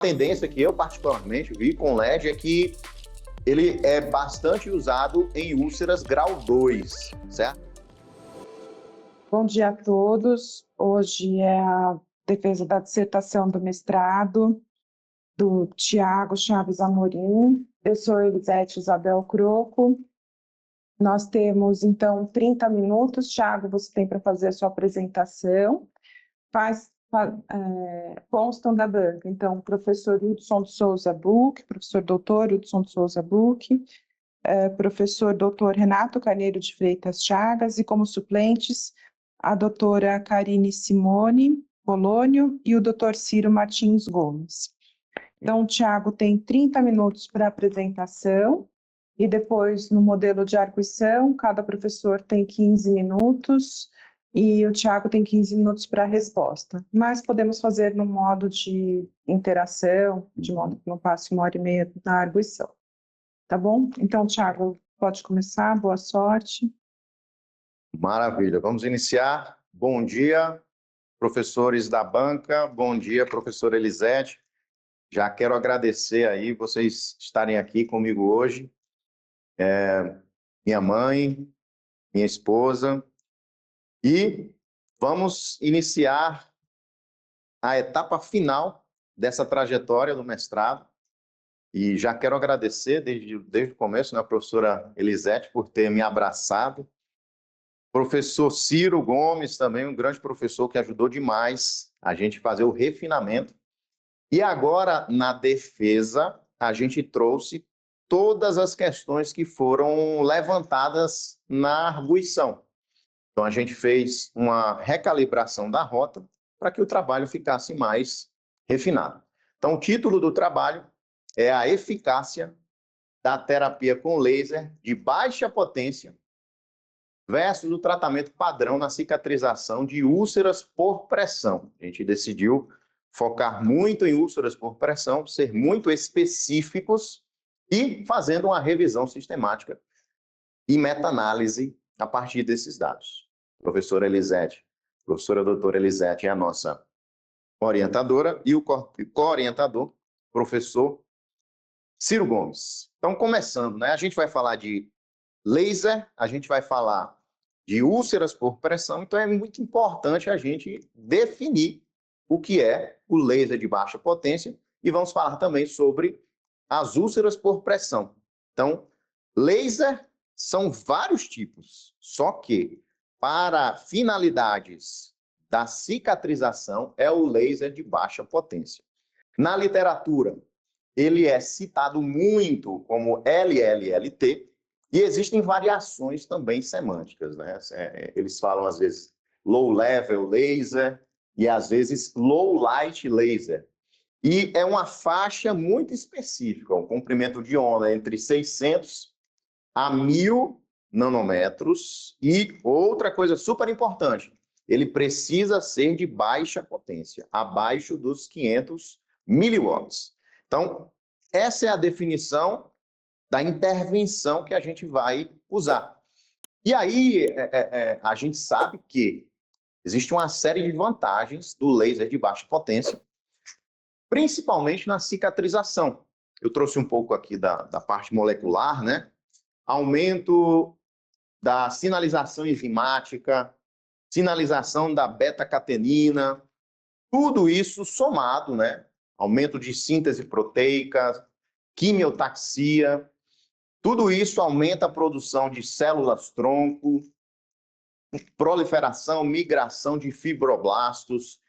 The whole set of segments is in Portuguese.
tendência que eu particularmente vi com LED é que ele é bastante usado em úlceras grau 2, certo? Bom dia a todos. Hoje é a defesa da dissertação do mestrado do Tiago Chaves Amorim. Eu sou Elisete Isabel Croco. Nós temos, então, 30 minutos. Tiago, você tem para fazer a sua apresentação. Constam da banca, então, professor Hudson de Souza Buch, professor doutor Hudson de Souza Buch, professor doutor Renato Carneiro de Freitas Chagas e como suplentes a doutora Karine Simone Polônio e o doutor Ciro Martins Gomes. Então, o Tiago tem 30 minutos para a apresentação e depois, no modelo de arguição, cada professor tem 15 minutos e o Tiago tem 15 minutos para a resposta. Mas podemos fazer no modo de interação, de modo que não passe 1h30 na arguição. Tá bom? Então, Tiago, pode começar. Boa sorte. Maravilha. Vamos iniciar. Bom dia, professores da banca. Bom dia, professora Elisete. Já quero agradecer aí vocês estarem aqui comigo hoje. Minha mãe, minha esposa. E vamos iniciar a etapa final dessa trajetória do mestrado. E já quero agradecer desde o começo, né, a professora Elisete, por ter me abraçado. Professor Ciro Gomes, também um grande professor que ajudou demais a gente fazer o refinamento. E agora, na defesa, a gente trouxe todas as questões que foram levantadas na arguição. Então, a gente fez uma recalibração da rota para que o trabalho ficasse mais refinado. Então, o título do trabalho é a eficácia da terapia com laser de baixa potência versus o tratamento padrão na cicatrização de úlceras por pressão. A gente decidiu focar muito em úlceras por pressão, ser muito específicos e fazendo uma revisão sistemática e meta-análise a partir desses dados. Professora Elisete, professora doutora Elisete é a nossa orientadora e o co-orientador, professor Ciro Gomes. Então, começando, né? A gente vai falar de laser, a gente vai falar de úlceras por pressão, então é muito importante a gente definir o que é o laser de baixa potência e vamos falar também sobre as úlceras por pressão. Então, laser são vários tipos, só que para finalidades da cicatrização é o laser de baixa potência. Na literatura, ele é citado muito como LLLT e existem variações também semânticas, né? Eles falam, às vezes, low level laser e, às vezes, low light laser. E é uma faixa muito específica, um comprimento de onda entre 600 a 1000 nanômetros. E outra coisa super importante, ele precisa ser de baixa potência, abaixo dos 500 miliwatts. Então, essa é a definição da intervenção que a gente vai usar. E aí, a gente sabe que existe uma série de vantagens do laser de baixa potência, principalmente na cicatrização. Eu trouxe um pouco aqui da parte molecular, né? Aumento da sinalização enzimática, sinalização da beta-catenina, tudo isso somado, né? Aumento de síntese proteica, quimiotaxia, tudo isso aumenta a produção de células-tronco, proliferação, migração de fibroblastos,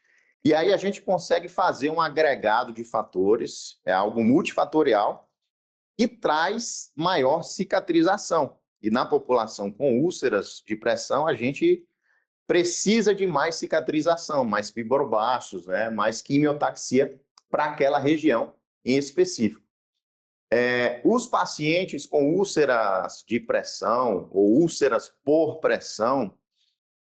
e aí a gente consegue fazer um agregado de fatores, é algo multifatorial, e traz maior cicatrização. E na população com úlceras de pressão, a gente precisa de mais cicatrização, mais fibroblastos, né? Mais quimiotaxia para aquela região em específico. Os pacientes com úlceras de pressão ou úlceras por pressão,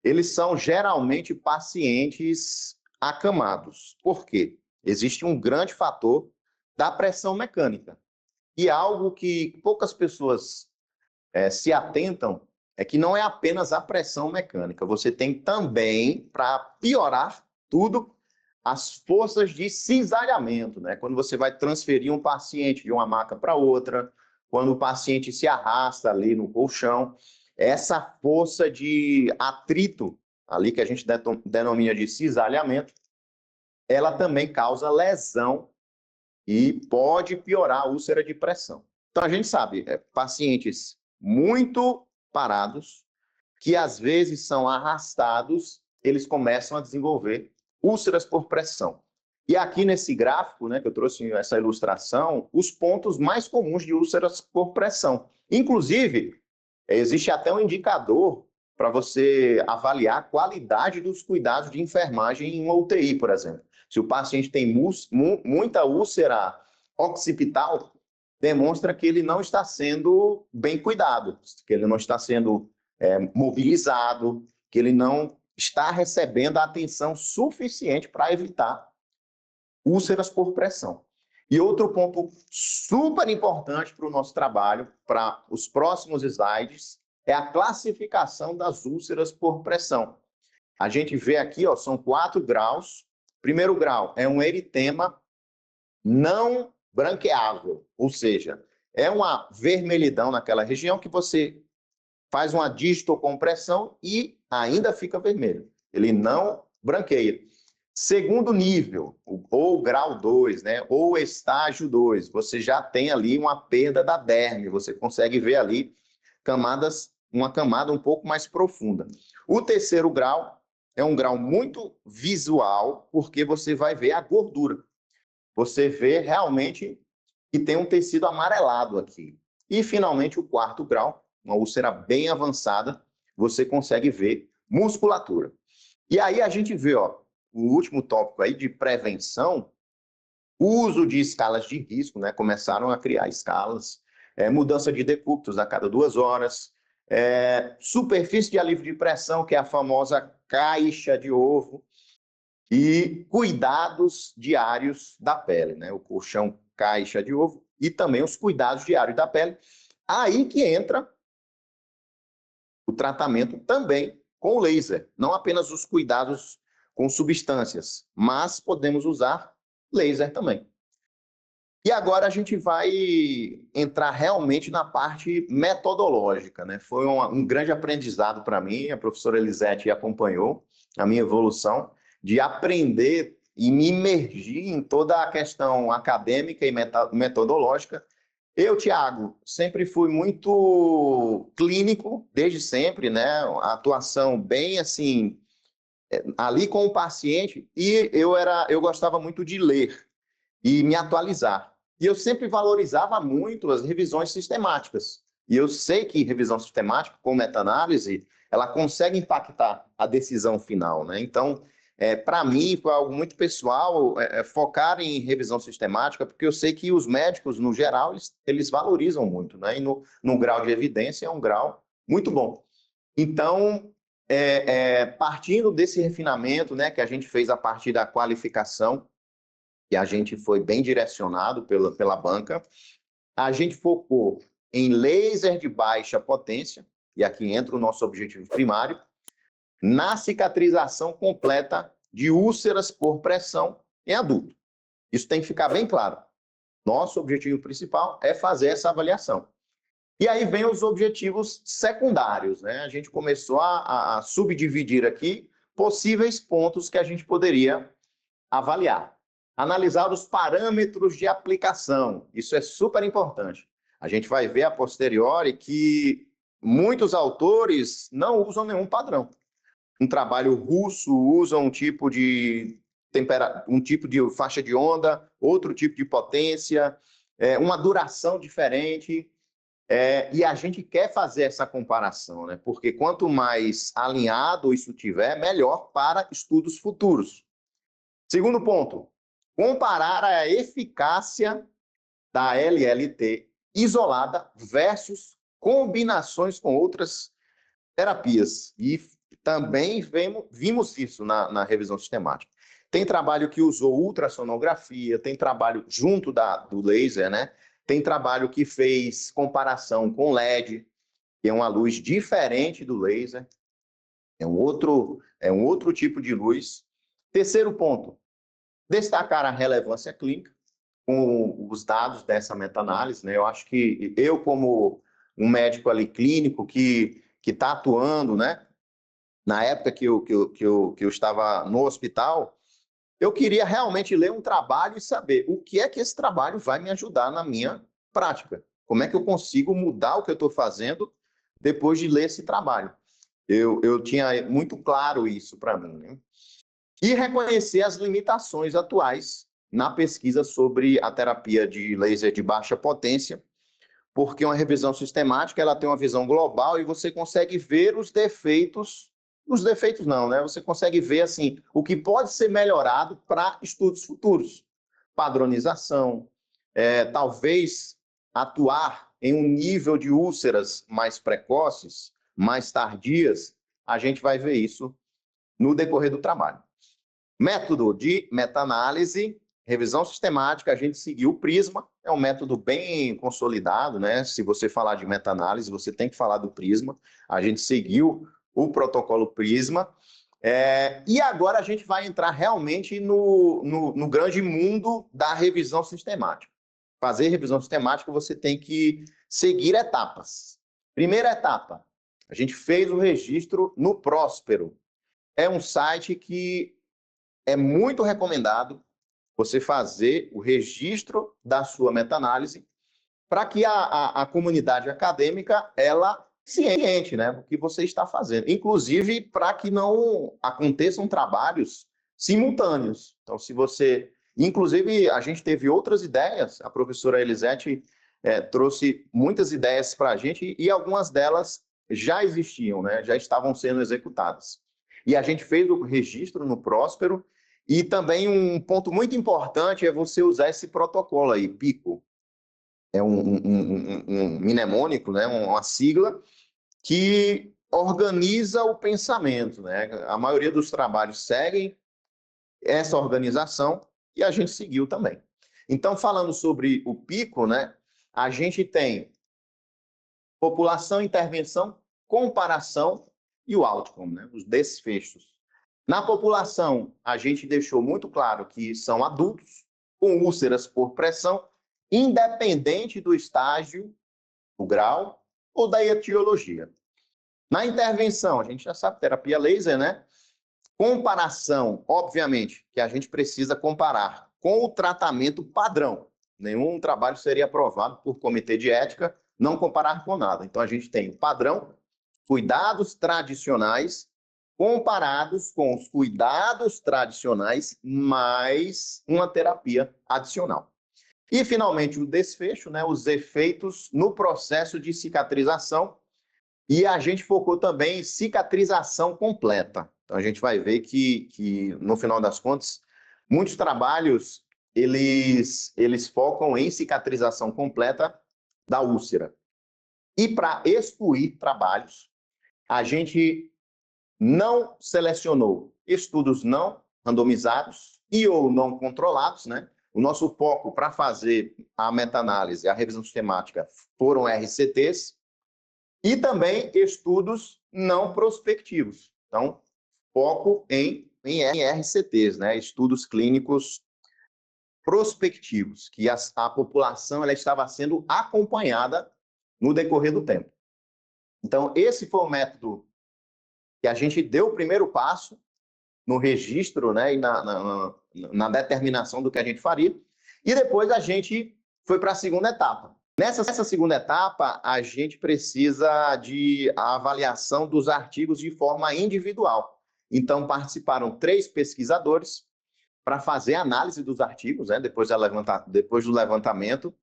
eles são geralmente pacientes acamados. Por quê? Existe um grande fator da pressão mecânica. E algo que poucas pessoas se atentam é que não é apenas a pressão mecânica. Você tem também, para piorar tudo, as forças de cisalhamento, né? Quando você vai transferir um paciente de uma maca para outra, quando o paciente se arrasta ali no colchão, essa força de atrito, ali que a gente denomina de cisalhamento, ela também causa lesão e pode piorar a úlcera de pressão. Então, a gente sabe, pacientes muito parados, que às vezes são arrastados, eles começam a desenvolver úlceras por pressão. E aqui nesse gráfico, né, que eu trouxe essa ilustração, os pontos mais comuns de úlceras por pressão. Inclusive, existe até um indicador para você avaliar a qualidade dos cuidados de enfermagem em uma UTI, por exemplo. Se o paciente tem muita úlcera occipital, demonstra que ele não está sendo bem cuidado, que ele não está sendo mobilizado, que ele não está recebendo a atenção suficiente para evitar úlceras por pressão. E outro ponto super importante para o nosso trabalho, para os próximos slides, é a classificação das úlceras por pressão. A gente vê aqui, ó, são 4 graus. Primeiro grau é um eritema não branqueável, ou seja, é uma vermelhidão naquela região que você faz uma digitocompressão e ainda fica vermelho. Ele não branqueia. Segundo nível, ou grau 2, né, ou estágio 2, você já tem ali uma perda da derme, você consegue ver ali uma camada um pouco mais profunda. O terceiro grau é um grau muito visual, porque você vai ver a gordura. Você vê realmente que tem um tecido amarelado aqui. E, finalmente, o quarto grau, uma úlcera bem avançada, você consegue ver musculatura. E aí a gente vê, ó, o último tópico aí de prevenção, uso de escalas de risco, né? Começaram a criar escalas, mudança de decúbitos a cada 2 horas, superfície de alívio de pressão, que é a famosa caixa de ovo, e cuidados diários da pele, né? O colchão caixa de ovo e também os cuidados diários da pele. Aí que entra o tratamento também com laser, não apenas os cuidados com substâncias, mas podemos usar laser também. E agora a gente vai entrar realmente na parte metodológica, né? Foi um grande aprendizado para mim, a professora Elisete acompanhou a minha evolução de aprender e me imergir em toda a questão acadêmica e metodológica. Eu, Tiago, sempre fui muito clínico, desde sempre, né? A atuação bem assim, ali com o paciente, e eu gostava muito de ler e me atualizar. E eu sempre valorizava muito as revisões sistemáticas. E eu sei que revisão sistemática, com meta-análise, ela consegue impactar a decisão final, né? Então, para mim, foi algo muito pessoal focar em revisão sistemática, porque eu sei que os médicos, no geral, eles valorizam muito, né? E no grau de evidência é um grau muito bom. Então, partindo desse refinamento, né, que a gente fez a partir da qualificação, que a gente foi bem direcionado pela banca, a gente focou em laser de baixa potência, e aqui entra o nosso objetivo primário, na cicatrização completa de úlceras por pressão em adulto. Isso tem que ficar bem claro. Nosso objetivo principal é fazer essa avaliação. E aí vem os objetivos secundários, né? A gente começou a subdividir aqui possíveis pontos que a gente poderia avaliar. Analisar os parâmetros de aplicação. Isso é super importante. A gente vai ver a posteriori que muitos autores não usam nenhum padrão. Um trabalho russo usa um tipo de faixa de onda, outro tipo de potência, uma duração diferente. E a gente quer fazer essa comparação, né? Porque quanto mais alinhado isso tiver, melhor para estudos futuros. Segundo ponto, comparar a eficácia da LLT isolada versus combinações com outras terapias. E também vimos isso na revisão sistemática. Tem trabalho que usou ultrassonografia, tem trabalho junto do laser, né? Tem trabalho que fez comparação com LED, que é uma luz diferente do laser, é um outro tipo de luz. Terceiro ponto, destacar a relevância clínica com os dados dessa meta-análise, né? Eu acho que eu, como um médico ali clínico que está atuando, né? Na época que eu estava no hospital, eu queria realmente ler um trabalho e saber o que é que esse trabalho vai me ajudar na minha prática. Como é que eu consigo mudar o que eu estou fazendo depois de ler esse trabalho? Eu tinha muito claro isso para mim, né? E reconhecer as limitações atuais na pesquisa sobre a terapia de laser de baixa potência, porque uma revisão sistemática ela tem uma visão global e você consegue ver os defeitos não, né? Você consegue ver assim o que pode ser melhorado para estudos futuros, padronização, talvez atuar em um nível de úlceras mais precoces, mais tardias, a gente vai ver isso no decorrer do trabalho. Método de meta-análise, revisão sistemática, a gente seguiu o Prisma, é um método bem consolidado, né? Se você falar de meta-análise, você tem que falar do Prisma. A gente seguiu o protocolo Prisma. E agora a gente vai entrar realmente no grande mundo da revisão sistemática. Fazer revisão sistemática, você tem que seguir etapas. Primeira etapa, a gente fez o registro no Próspero. É um site que é muito recomendado você fazer o registro da sua meta-análise para que a comunidade acadêmica ela ciente, né, do que você está fazendo. Inclusive, para que não aconteçam trabalhos simultâneos. Então, se você... Inclusive, a gente teve outras ideias, a professora Elisete trouxe muitas ideias para a gente e algumas delas já existiam, né, já estavam sendo executadas. E a gente fez o registro no Próspero. E também um ponto muito importante é você usar esse protocolo aí, PICO. É um mnemônico, né? Uma sigla que organiza o pensamento, né? A maioria dos trabalhos seguem essa organização e a gente seguiu também. Então, falando sobre o PICO, né? A gente tem população, intervenção, comparação e o outcome, né? Os desfechos. Na população, a gente deixou muito claro que são adultos com úlceras por pressão, independente do estágio, do grau ou da etiologia. Na intervenção, a gente já sabe, terapia laser, né? Comparação, obviamente, que a gente precisa comparar com o tratamento padrão. Nenhum trabalho seria aprovado por comitê de ética não comparar com nada. Então, a gente tem o padrão, cuidados tradicionais, comparados com os cuidados tradicionais, mais uma terapia adicional. E, finalmente, o desfecho, né, os efeitos no processo de cicatrização, e a gente focou também em cicatrização completa. Então, a gente vai ver que no final das contas, muitos trabalhos, eles focam em cicatrização completa da úlcera. E para excluir trabalhos, a gente não selecionou estudos não randomizados e ou não controlados, né? O nosso foco para fazer a meta-análise, a revisão sistemática, foram RCTs e também estudos não prospectivos. Então, foco em RCTs, né? Estudos clínicos prospectivos, que a população ela estava sendo acompanhada no decorrer do tempo. Então, esse foi o método que a gente deu o primeiro passo no registro, né, e na determinação do que a gente faria. E depois a gente foi para a segunda etapa. Nessa segunda etapa, a gente precisa de avaliação dos artigos de forma individual. Então, participaram 3 pesquisadores para fazer análise dos artigos, né, depois do levantamento,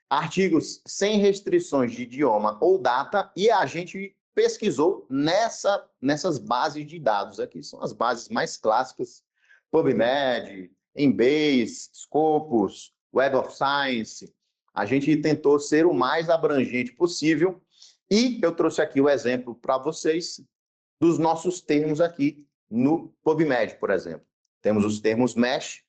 artigos sem restrições de idioma ou data, e a gente pesquisou nessas bases de dados aqui. São as bases mais clássicas, PubMed, Embase, Scopus, Web of Science. A gente tentou ser o mais abrangente possível e eu trouxe aqui o exemplo para vocês dos nossos termos aqui no PubMed, por exemplo. Temos os termos MESH,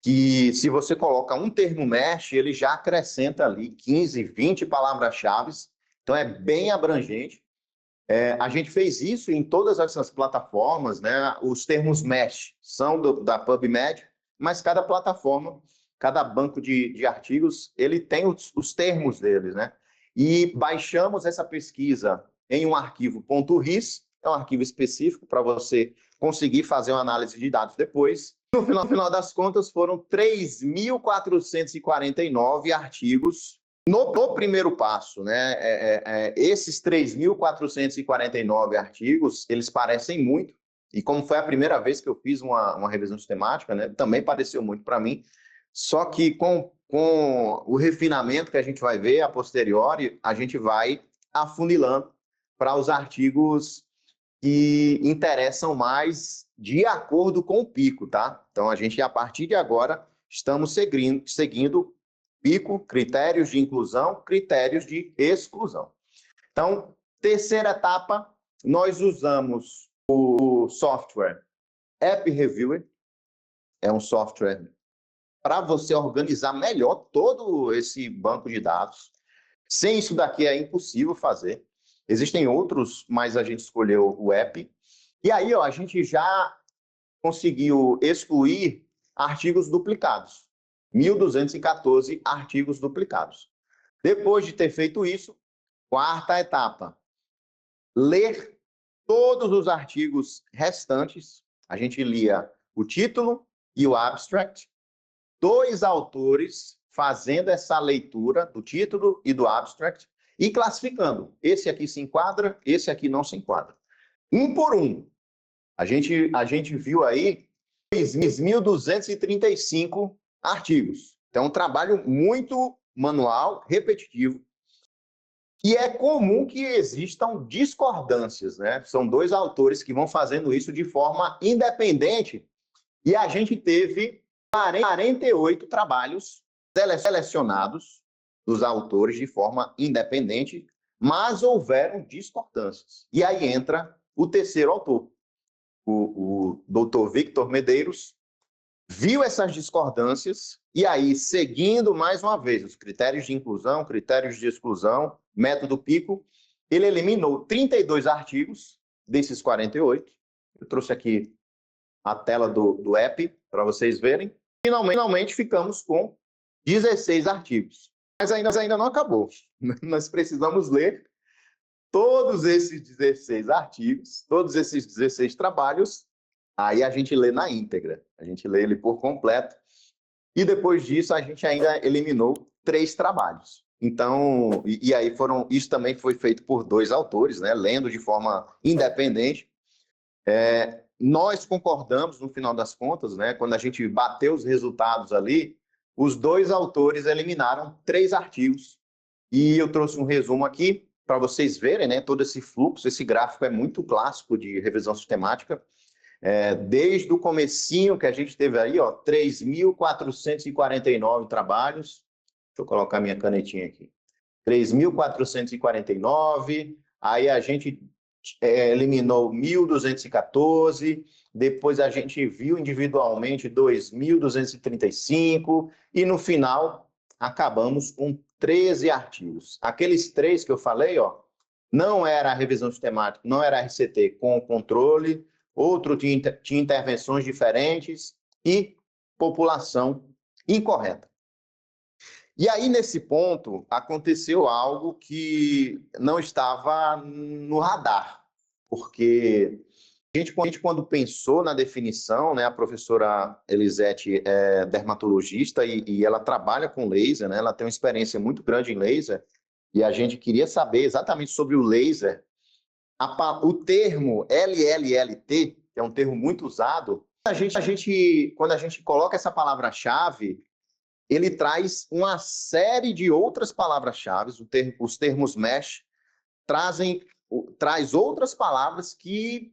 que se você coloca um termo MESH, ele já acrescenta ali 15, 20 palavras-chave, então é bem abrangente. A gente fez isso em todas essas plataformas, né? Os termos MESH são da PubMed, mas cada plataforma, cada banco de artigos, ele tem os termos deles, né? E baixamos essa pesquisa em um arquivo .ris, é um arquivo específico para você conseguir fazer uma análise de dados depois. No final das contas, foram 3.449 artigos no primeiro passo, né? Esses 3.449 artigos, eles parecem muito, e como foi a primeira vez que eu fiz uma revisão sistemática, né, também pareceu muito para mim, só que com o refinamento que a gente vai ver a posteriori, a gente vai afunilando para os artigos que interessam mais de acordo com o pico, tá? Então, a gente, a partir de agora, estamos seguindo pico, critérios de inclusão, critérios de exclusão. Então, terceira etapa, nós usamos o software App Reviewer, é um software para você organizar melhor todo esse banco de dados. Sem isso daqui é impossível fazer. Existem outros, mas a gente escolheu o app. E aí, ó, a gente já conseguiu excluir artigos duplicados. 1.214 artigos duplicados. Depois de ter feito isso, quarta etapa, ler todos os artigos restantes. A gente lia o título e o abstract. 2 autores fazendo essa leitura do título e do abstract e classificando. Esse aqui se enquadra, esse aqui não se enquadra. Um por um. A gente viu aí 2.235 artigos. Então, um trabalho muito manual, repetitivo. E é comum que existam discordâncias, né? São 2 autores que vão fazendo isso de forma independente. E a gente teve 48 trabalhos selecionados dos autores de forma independente, mas houveram discordâncias. E aí entra o terceiro autor, o doutor Victor Medeiros, viu essas discordâncias e aí, seguindo mais uma vez os critérios de inclusão, critérios de exclusão, método PICO, ele eliminou 32 artigos desses 48. Eu trouxe aqui a tela do app para vocês verem. Finalmente ficamos com 16 artigos. Mas ainda não acabou. Nós precisamos ler todos esses 16 artigos, todos esses 16 trabalhos, aí a gente lê na íntegra, a gente lê ele por completo, e depois disso a gente ainda eliminou 3 trabalhos. Então, e aí isso também foi feito por 2 autores, né, lendo de forma independente. Nós concordamos, no final das contas, né, quando a gente bateu os resultados ali, os 2 autores eliminaram 3 artigos. E eu trouxe um resumo aqui para vocês verem, né, todo esse fluxo, esse gráfico é muito clássico de revisão sistemática. Desde o comecinho que a gente teve aí, ó, 3.449 trabalhos. Deixa eu colocar minha canetinha aqui. 3.449, aí a gente eliminou 1.214, depois a gente viu individualmente 2.235, e no final acabamos com 13 artigos. Aqueles 3 que eu falei, ó, não era a revisão sistemática, não era a RCT com controle, outro tinha intervenções diferentes e população incorreta. E aí, nesse ponto, aconteceu algo que não estava no radar, porque a gente, quando pensou na definição, né, a professora Elisete é dermatologista e ela trabalha com laser, né, ela tem uma experiência muito grande em laser, e a gente queria saber exatamente sobre o laser. O termo LLLT, que é um termo muito usado, quando a gente coloca essa palavra-chave, ele traz uma série de outras palavras-chave, os termos mesh, traz outras palavras que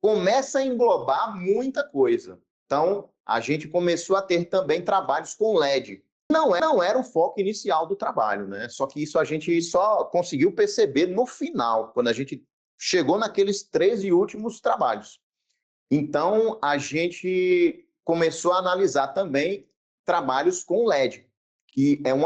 começam a englobar muita coisa. Então, a gente começou a ter também trabalhos com LED. Não era o foco inicial do trabalho, né? Só que isso a gente só conseguiu perceber no final, quando a gente chegou naqueles 13 últimos trabalhos. Então, a gente começou a analisar também trabalhos com LED, que é um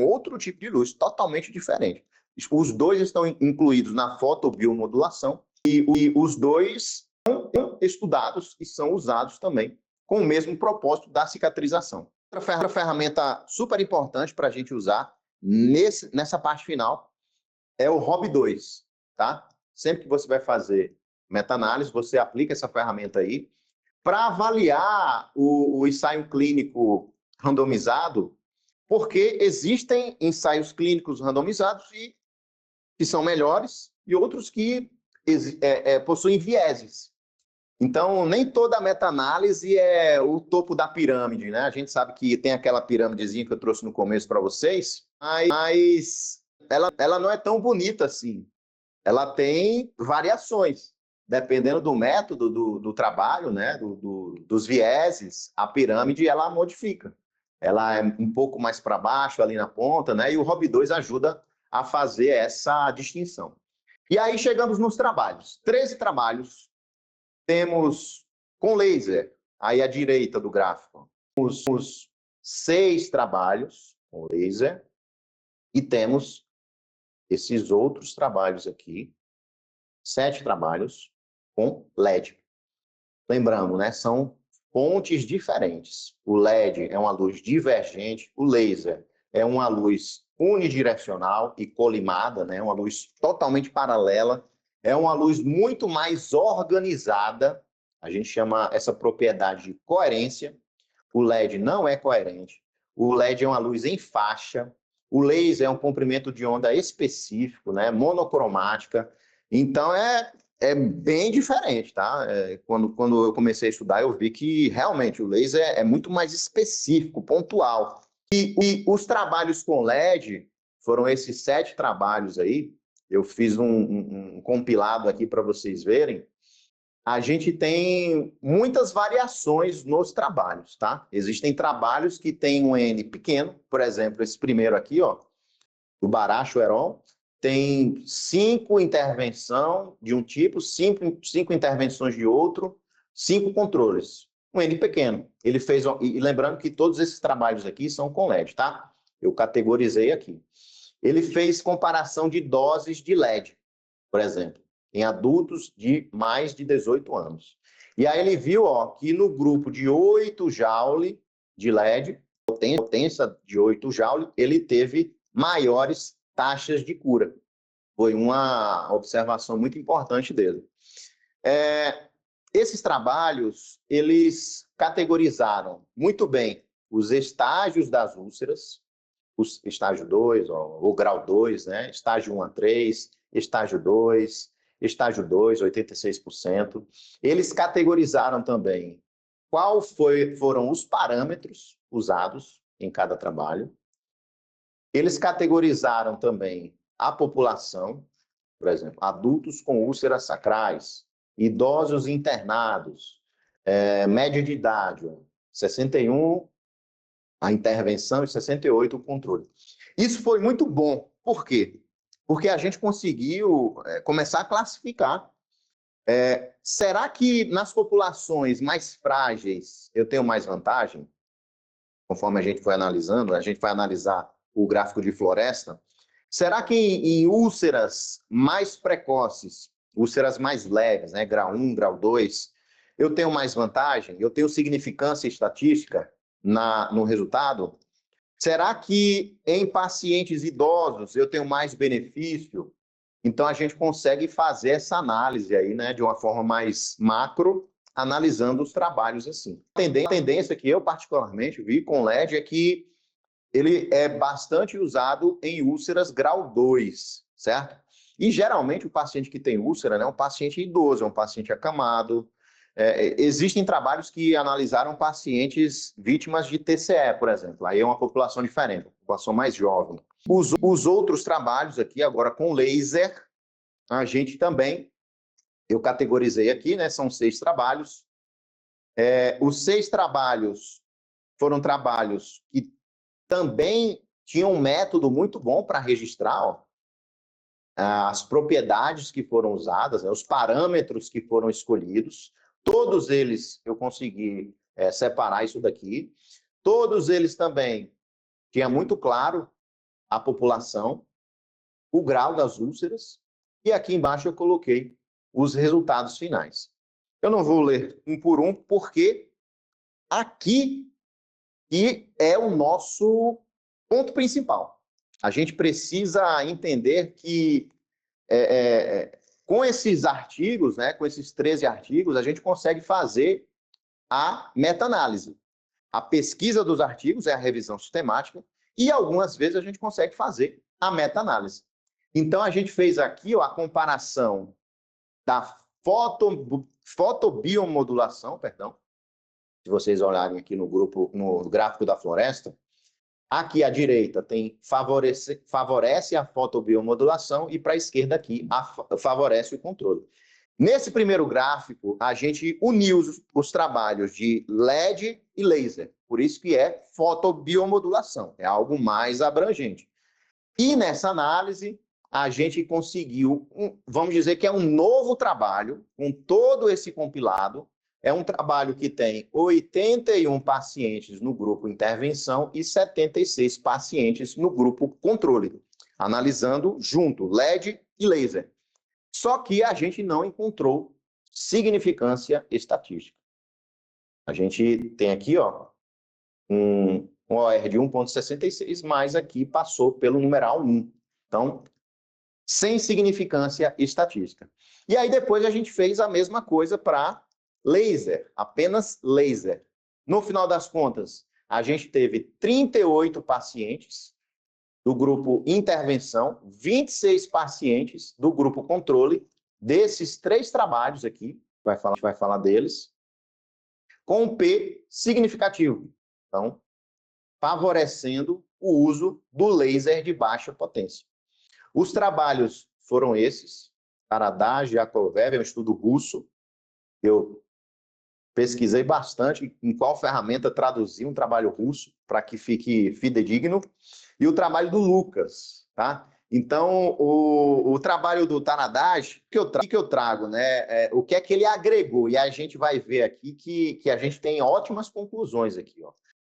outro tipo de luz, totalmente diferente. Os 2 estão incluídos na fotobiomodulação e os 2 são estudados e são usados também com o mesmo propósito da cicatrização. Outra ferramenta super importante para a gente usar nessa parte final é o ROB2, tá? Sempre que você vai fazer meta-análise, você aplica essa ferramenta aí para avaliar o ensaio clínico randomizado, porque existem ensaios clínicos randomizados que são melhores e outros que possuem vieses. Então, nem toda meta-análise é o topo da pirâmide, né? A gente sabe que tem aquela pirâmidezinha que eu trouxe no começo para vocês, mas ela não é tão bonita assim. Ela tem variações, dependendo do método do trabalho, né? Dos vieses, a pirâmide ela modifica. Ela é um pouco mais para baixo ali na ponta, né? E o ROB2 ajuda a fazer essa distinção. E aí chegamos nos trabalhos. 13 trabalhos temos com laser, aí à direita do gráfico, os 6 trabalhos com laser e temos esses outros trabalhos aqui, 7 trabalhos com LED. Lembrando, né, são fontes diferentes. O LED é uma luz divergente, o laser é uma luz unidirecional e colimada, né, uma luz totalmente paralela. É uma luz muito mais organizada, a gente chama essa propriedade de coerência. O LED não é coerente, o LED é uma luz em faixa, o laser é um comprimento de onda específico, né, monocromática, então é bem diferente, tá? Quando eu comecei a estudar, eu vi que realmente o laser é muito mais específico, pontual. E os trabalhos com LED, foram esses 7 trabalhos aí, eu fiz um compilado aqui para vocês verem. A gente tem muitas variações nos trabalhos, tá? Existem trabalhos que têm um N pequeno, por exemplo, esse primeiro aqui, ó, do Baracho Heron, tem 5 intervenções de um tipo, 5 intervenções de outro, 5 controles. Um N pequeno. Ele fez, e lembrando que todos esses trabalhos aqui são com LED, tá? Eu categorizei aqui. Ele fez comparação de doses de LED, por exemplo, em adultos de mais de 18 anos. E aí ele viu, ó, que no grupo de 8 Joule de LED, potência de 8 Joule, ele teve maiores taxas de cura. Foi uma observação muito importante dele. Esses trabalhos, eles categorizaram muito bem os estágios das úlceras, o estágio 2, o grau 2, né? Estágio 1 a 3, estágio 2, estágio 2, 86%. Eles categorizaram também foram os parâmetros usados em cada trabalho. Eles categorizaram também a população, por exemplo, adultos com úlceras sacrais, idosos internados, média de idade, 61 a intervenção e 68 o controle. Isso foi muito bom. Por quê? Porque a gente conseguiu começar a classificar. Será que nas populações mais frágeis eu tenho mais vantagem? Conforme a gente foi analisando, a gente vai analisar o gráfico de floresta. Será que em úlceras mais precoces, úlceras mais leves, né, grau 1, grau 2, eu tenho mais vantagem? Eu tenho significância estatística no resultado? Será que em pacientes idosos eu tenho mais benefício? Então, a gente consegue fazer essa análise aí, né, de uma forma mais macro, analisando os trabalhos assim. A tendência que eu particularmente vi com LED é que ele é bastante usado em úlceras grau 2, certo? E geralmente o paciente que tem úlcera, né, é um paciente idoso, é um paciente acamado. Existem trabalhos que analisaram pacientes vítimas de TCE, por exemplo. Aí é uma população diferente, uma população mais jovem. Os outros trabalhos aqui, agora com laser, a gente também, eu categorizei aqui, né? São 6 trabalhos. Os 6 trabalhos foram trabalhos que também tinham um método muito bom para registrar, ó, as propriedades que foram usadas, né, os parâmetros que foram escolhidos. Todos eles eu consegui separar isso daqui. Todos eles também tinha muito claro a população, o grau das úlceras, e aqui embaixo eu coloquei os resultados finais. Eu não vou ler um por um, porque aqui que é o nosso ponto principal. A gente precisa entender que com esses artigos, né, com esses 13 artigos, a gente consegue fazer a meta-análise. A pesquisa dos artigos é a revisão sistemática e algumas vezes a gente consegue fazer a meta-análise. Então, a gente fez aqui a comparação da fotobiomodulação, se vocês olharem aqui no gráfico da floresta, aqui à direita favorece a fotobiomodulação e para a esquerda aqui favorece o controle. Nesse primeiro gráfico, a gente uniu os trabalhos de LED e laser, por isso que é fotobiomodulação, é algo mais abrangente. E nessa análise, a gente conseguiu, vamos dizer que é um novo trabalho, com todo esse compilado. É um trabalho que tem 81 pacientes no grupo intervenção e 76 pacientes no grupo controle, analisando junto LED e laser. Só que a gente não encontrou significância estatística. A gente tem aqui um OR de 1,66, mas aqui passou pelo numeral 1. Então, sem significância estatística. E aí depois a gente fez a mesma coisa para laser, apenas laser. No final das contas, a gente teve 38 pacientes do grupo intervenção, 26 pacientes do grupo controle, desses 3 trabalhos aqui, a gente vai falar deles, com um P significativo. Então, favorecendo o uso do laser de baixa potência. Os trabalhos foram esses, Taradaj, Yakovlev, é um estudo russo. Eu pesquisei bastante em qual ferramenta traduzir um trabalho russo para que fique fidedigno. E o trabalho do Lucas, tá? Então, o trabalho do Taradaj, o que eu trago, né? O que é que ele agregou? E a gente vai ver aqui que a gente tem ótimas conclusões aqui, ó.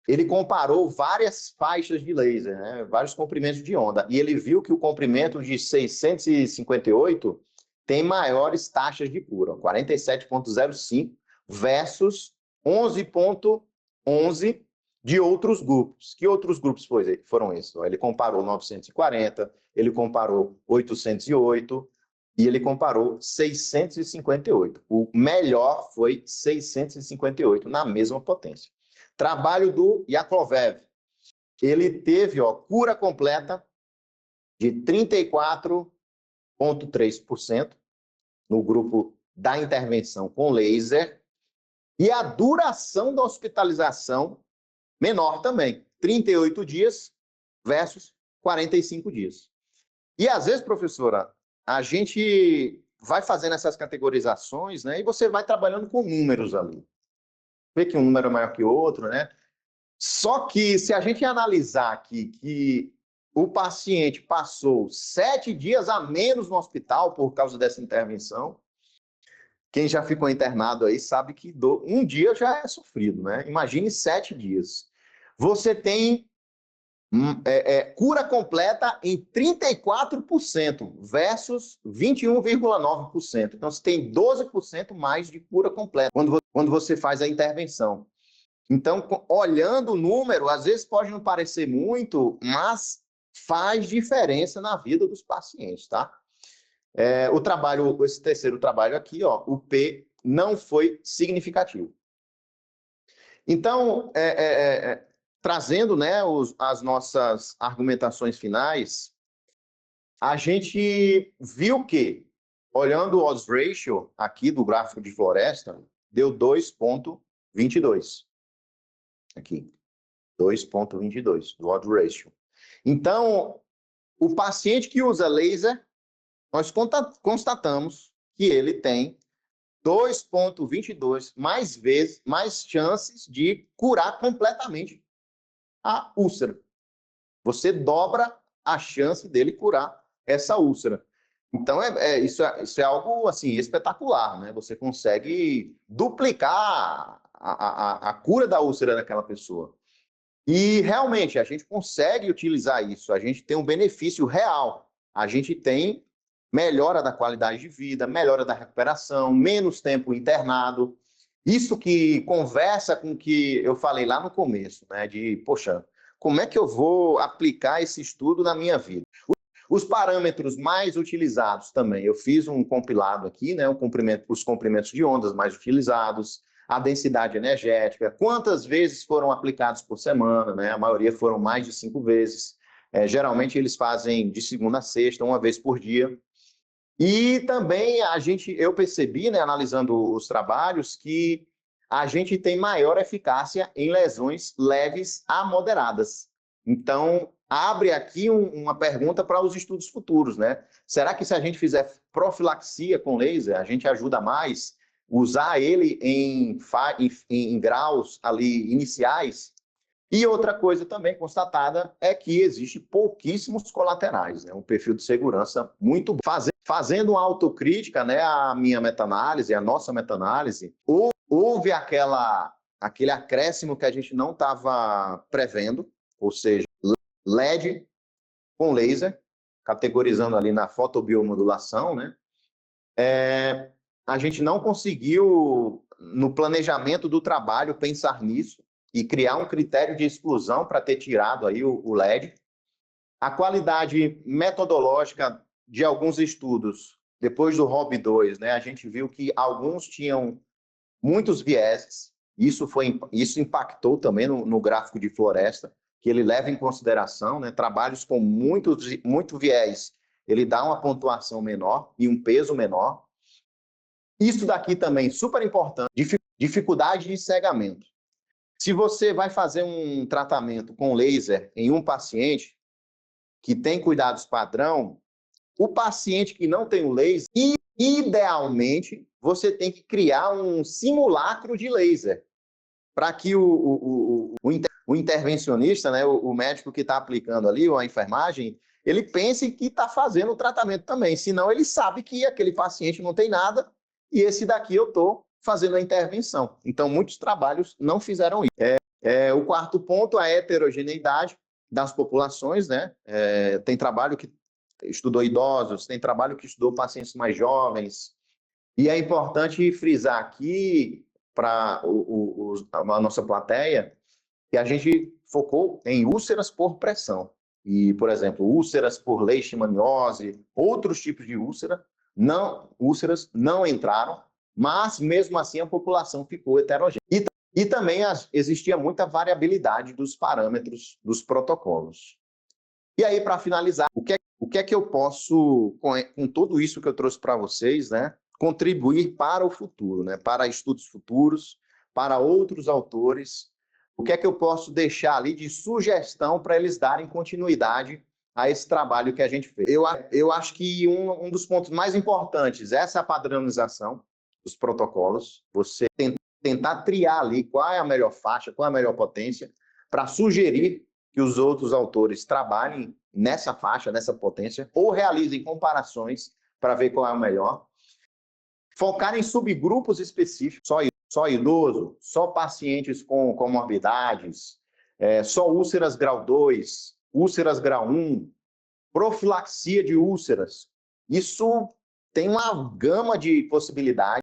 Ele comparou várias faixas de laser, né? Vários comprimentos de onda, e ele viu que o comprimento de 658 tem maiores taxas de cura, 47,05 versus 11,11 de outros grupos. Que outros grupos foram esses? Ele comparou 940, ele comparou 808 e ele comparou 658. O melhor foi 658, na mesma potência. Trabalho do Yakovlev. Ele teve cura completa de 34,3% no grupo da intervenção com laser e a duração da hospitalização menor também, 38 dias versus 45 dias. E às vezes, professora, a gente vai fazendo essas categorizações, né, e você vai trabalhando com números ali. Vê que um número é maior que outro, né? Só que se a gente analisar aqui que o paciente passou 7 dias a menos no hospital por causa dessa intervenção, quem já ficou internado aí sabe que um dia já é sofrido, né? Imagine 7 dias. Você tem cura completa em 34% versus 21,9%. Então, você tem 12% mais de cura completa quando você faz a intervenção. Então, olhando o número, às vezes pode não parecer muito, mas faz diferença na vida dos pacientes, tá? Esse terceiro trabalho aqui, o P não foi significativo. Então, trazendo, né, as nossas argumentações finais, a gente viu que, olhando o odds ratio aqui do gráfico de floresta, deu 2,22. Aqui, 2,22 do odds ratio. Então, o paciente que usa laser, nós constatamos que ele tem 2,22 mais chances de curar completamente a úlcera. Você dobra a chance dele curar essa úlcera. Então, isso é algo assim, espetacular, né? Você consegue duplicar a cura da úlcera daquela pessoa. E, realmente, a gente consegue utilizar isso. A gente tem um benefício real. A gente tem melhora da qualidade de vida, melhora da recuperação, menos tempo internado. Isso que conversa com o que eu falei lá no começo, né? De, poxa, como é que eu vou aplicar esse estudo na minha vida? Os parâmetros mais utilizados também, eu fiz um compilado aqui, né? Os comprimentos de ondas mais utilizados, a densidade energética, quantas vezes foram aplicados por semana, né? A maioria foram mais de 5 vezes. Geralmente eles fazem de segunda a sexta, uma vez por dia. E também eu percebi, né, analisando os trabalhos, que a gente tem maior eficácia em lesões leves a moderadas. Então, abre aqui uma pergunta para os estudos futuros, né? Será que se a gente fizer profilaxia com laser, a gente ajuda mais? Usar ele em graus ali iniciais? E outra coisa também constatada é que existe pouquíssimos colaterais, né? Um perfil de segurança muito bom. Fazendo uma autocrítica, né, a minha meta-análise, a nossa meta-análise, houve aquele acréscimo que a gente não estava prevendo, ou seja, LED com laser, categorizando ali na fotobiomodulação, né? A gente não conseguiu, no planejamento do trabalho, pensar nisso e criar um critério de exclusão para ter tirado aí o LED. A qualidade metodológica de alguns estudos, depois do ROB2, né, a gente viu que alguns tinham muitos vieses, isso impactou também no gráfico de floresta, que ele leva em consideração, né, trabalhos com muito viés, ele dá uma pontuação menor e um peso menor. Isso daqui também, super importante, dificuldade de cegamento. Se você vai fazer um tratamento com laser em um paciente que tem cuidados padrão, o paciente que não tem o laser, idealmente, você tem que criar um simulacro de laser para que o intervencionista, né, o médico que está aplicando ali, ou a enfermagem, ele pense que está fazendo o tratamento também. Senão, ele sabe que aquele paciente não tem nada e esse daqui eu estou fazendo a intervenção. Então, muitos trabalhos não fizeram isso. O quarto ponto, a heterogeneidade das populações, né? Tem trabalho que estudou idosos, tem trabalho que estudou pacientes mais jovens. E é importante frisar aqui para a nossa plateia que a gente focou em úlceras por pressão. E, por exemplo, úlceras por leishmaniose, outros tipos de úlceras não entraram, mas mesmo assim a população ficou heterogênea. E também existia muita variabilidade dos parâmetros dos protocolos. E aí, para finalizar, o que é que eu posso, com tudo isso que eu trouxe para vocês, né, contribuir para o futuro, né, para estudos futuros, para outros autores? O que é que eu posso deixar ali de sugestão para eles darem continuidade a esse trabalho que a gente fez? Eu acho que um dos pontos mais importantes é essa padronização dos protocolos, você tentar triar ali qual é a melhor faixa, qual é a melhor potência, para sugerir que os outros autores trabalhem nessa faixa, nessa potência, ou realizem comparações para ver qual é o melhor. Focar em subgrupos específicos, só idoso, só pacientes com comorbidades, só úlceras grau 2, úlceras grau 1, profilaxia de úlceras. Isso tem uma gama de possibilidades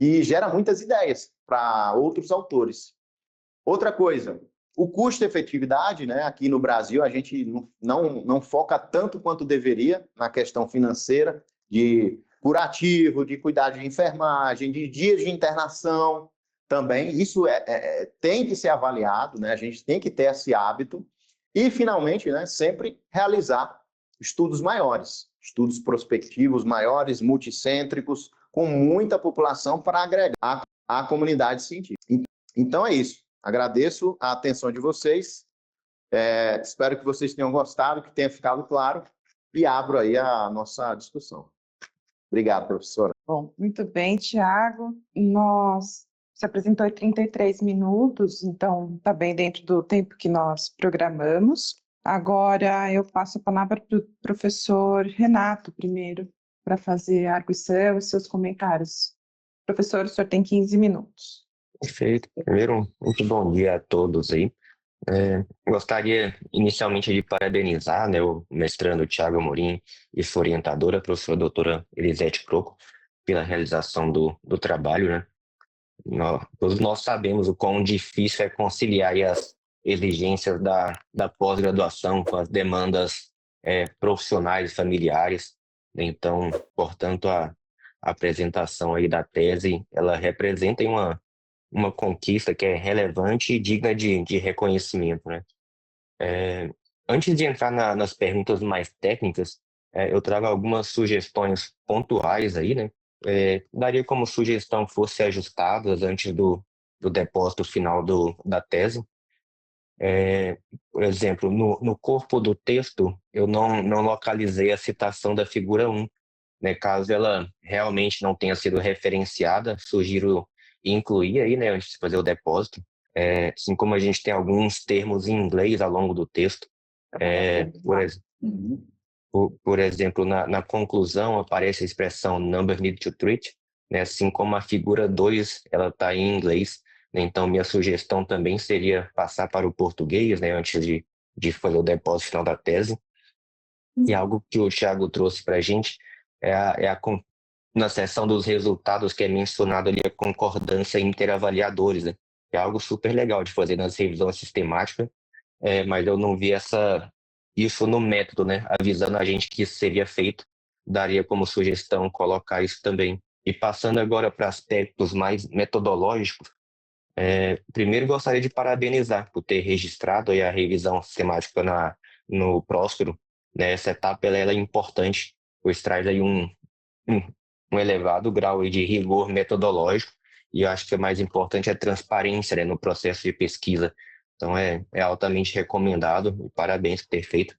e gera muitas ideias para outros autores. Outra coisa, o custo-efetividade, né? Aqui no Brasil, a gente não foca tanto quanto deveria na questão financeira, de curativo, de cuidado de enfermagem, de dias de internação também. Isso tem que ser avaliado, né? A gente tem que ter esse hábito. E, finalmente, né, sempre realizar estudos maiores, estudos prospectivos maiores, multicêntricos, com muita população para agregar à comunidade científica. Então, é isso. Agradeço a atenção de vocês. Espero que vocês tenham gostado, que tenha ficado claro, e abro aí a nossa discussão. Obrigado, professora. Bom, muito bem, Tiago. Se apresentou em 33 minutos, então está bem dentro do tempo que nós programamos. Agora eu passo a palavra para o professor Renato primeiro, para fazer a arguição e seus comentários. Professor, o senhor tem 15 minutos. Perfeito. Primeiro, muito bom dia a todos aí. Gostaria inicialmente de parabenizar, né, o mestrando Tiago Amorim e sua orientadora, a professora doutora Elisete Croco, pela realização do trabalho, né? Todos nós sabemos o quão difícil é conciliar aí as exigências da pós-graduação com as demandas profissionais e familiares. Então, portanto, a apresentação aí da tese, ela representa aí uma conquista que é relevante e digna de reconhecimento, né? Antes de entrar nas perguntas mais técnicas, eu trago algumas sugestões pontuais aí, né? Daria como sugestão fosse ajustadas antes do depósito final da tese. Por exemplo, no corpo do texto, eu não localizei a citação da figura 1, né? Caso ela realmente não tenha sido referenciada, sugiro incluir aí, né, antes de fazer o depósito. Assim como a gente tem alguns termos em inglês ao longo do texto, Uhum. por exemplo, na conclusão aparece a expressão number need to treat, né? Assim como a figura 2 ela está em inglês, né? Então, minha sugestão também seria passar para o português, né? Antes de fazer o depósito final da tese. E algo que o Thiago trouxe para a gente na seção dos resultados que é mencionado ali a concordância interavaliadores, né? É algo super legal de fazer nas revisões sistemáticas, mas eu não vi isso no método, né? Avisando a gente que isso seria feito, daria como sugestão colocar isso também. E passando agora para aspectos mais metodológicos, primeiro gostaria de parabenizar por ter registrado aí a revisão sistemática no Próspero, né? Essa etapa ela é importante, pois traz aí um, um elevado grau aí de rigor metodológico, e eu acho que o mais importante é a transparência, né, no processo de pesquisa. Então, é altamente recomendado, e parabéns por ter feito.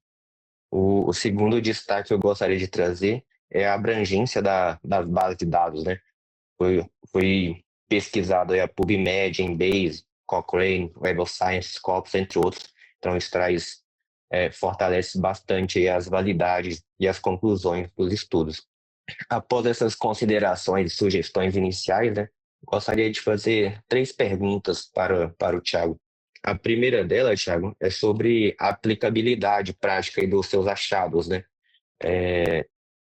O segundo destaque que eu gostaria de trazer é a abrangência das bases de dados, né? Foi pesquisado aí a PubMed, Embase, Cochrane, Web of Science, Scopus, entre outros. Então, isso fortalece bastante aí as validades e as conclusões dos estudos. Após essas considerações e sugestões iniciais, né, gostaria de fazer 3 perguntas para o Thiago. A primeira dela, Thiago, é sobre a aplicabilidade prática aí dos seus achados, né?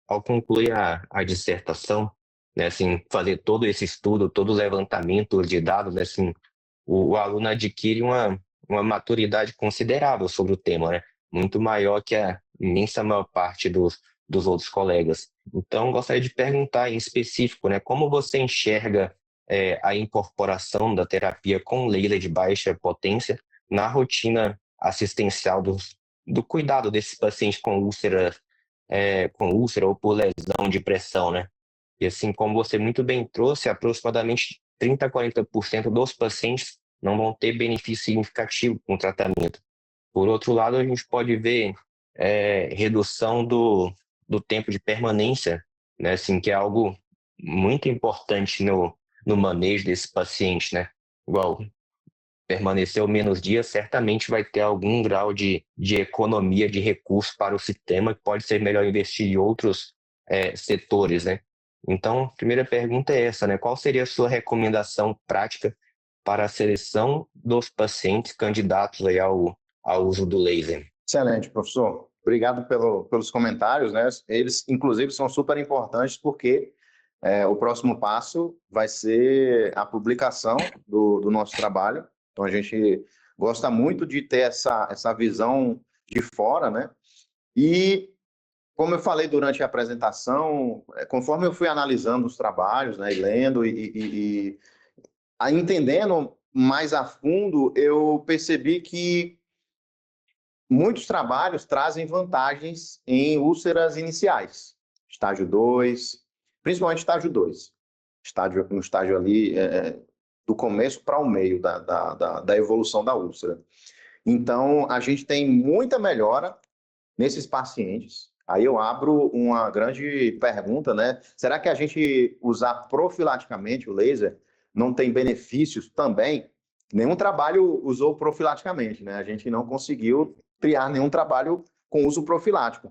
Ao concluir a dissertação, né, assim, fazer todo esse estudo, todo o levantamento de dados, né, assim, o aluno adquire uma maturidade considerável sobre o tema, né? Muito maior que a imensa maior parte dos outros colegas. Então, gostaria de perguntar em específico, né, como você enxerga a incorporação da terapia com laser de baixa potência na rotina assistencial do cuidado desses pacientes com úlcera ou por lesão de pressão, né? E assim como você muito bem trouxe, aproximadamente 30 a 40% dos pacientes não vão ter benefício significativo com o tratamento. Por outro lado, a gente pode ver redução do tempo de permanência, né? Assim, que é algo muito importante no manejo desse paciente, né? Igual permaneceu menos dias, certamente vai ter algum grau de economia de recursos para o sistema, que pode ser melhor investir em outros setores, né? Então, a primeira pergunta é essa, né? Qual seria a sua recomendação prática para a seleção dos pacientes candidatos aí ao uso do laser? Excelente, professor. Obrigado pelos comentários, né? Eles, inclusive, são super importantes porque o próximo passo vai ser a publicação do nosso trabalho. Então, a gente gosta muito de ter essa visão de fora, né? E, como eu falei durante a apresentação, conforme eu fui analisando os trabalhos, né, e lendo e entendendo mais a fundo, eu percebi que muitos trabalhos trazem vantagens em úlceras iniciais, estágio 2, principalmente estágio 2, um estágio ali do começo para o meio da evolução da úlcera. Então, a gente tem muita melhora nesses pacientes. Aí eu abro uma grande pergunta, né? Será que a gente usar profilaticamente o laser não tem benefícios também? Nenhum trabalho usou profilaticamente, né? A gente não conseguiu criar nenhum trabalho com uso profilático.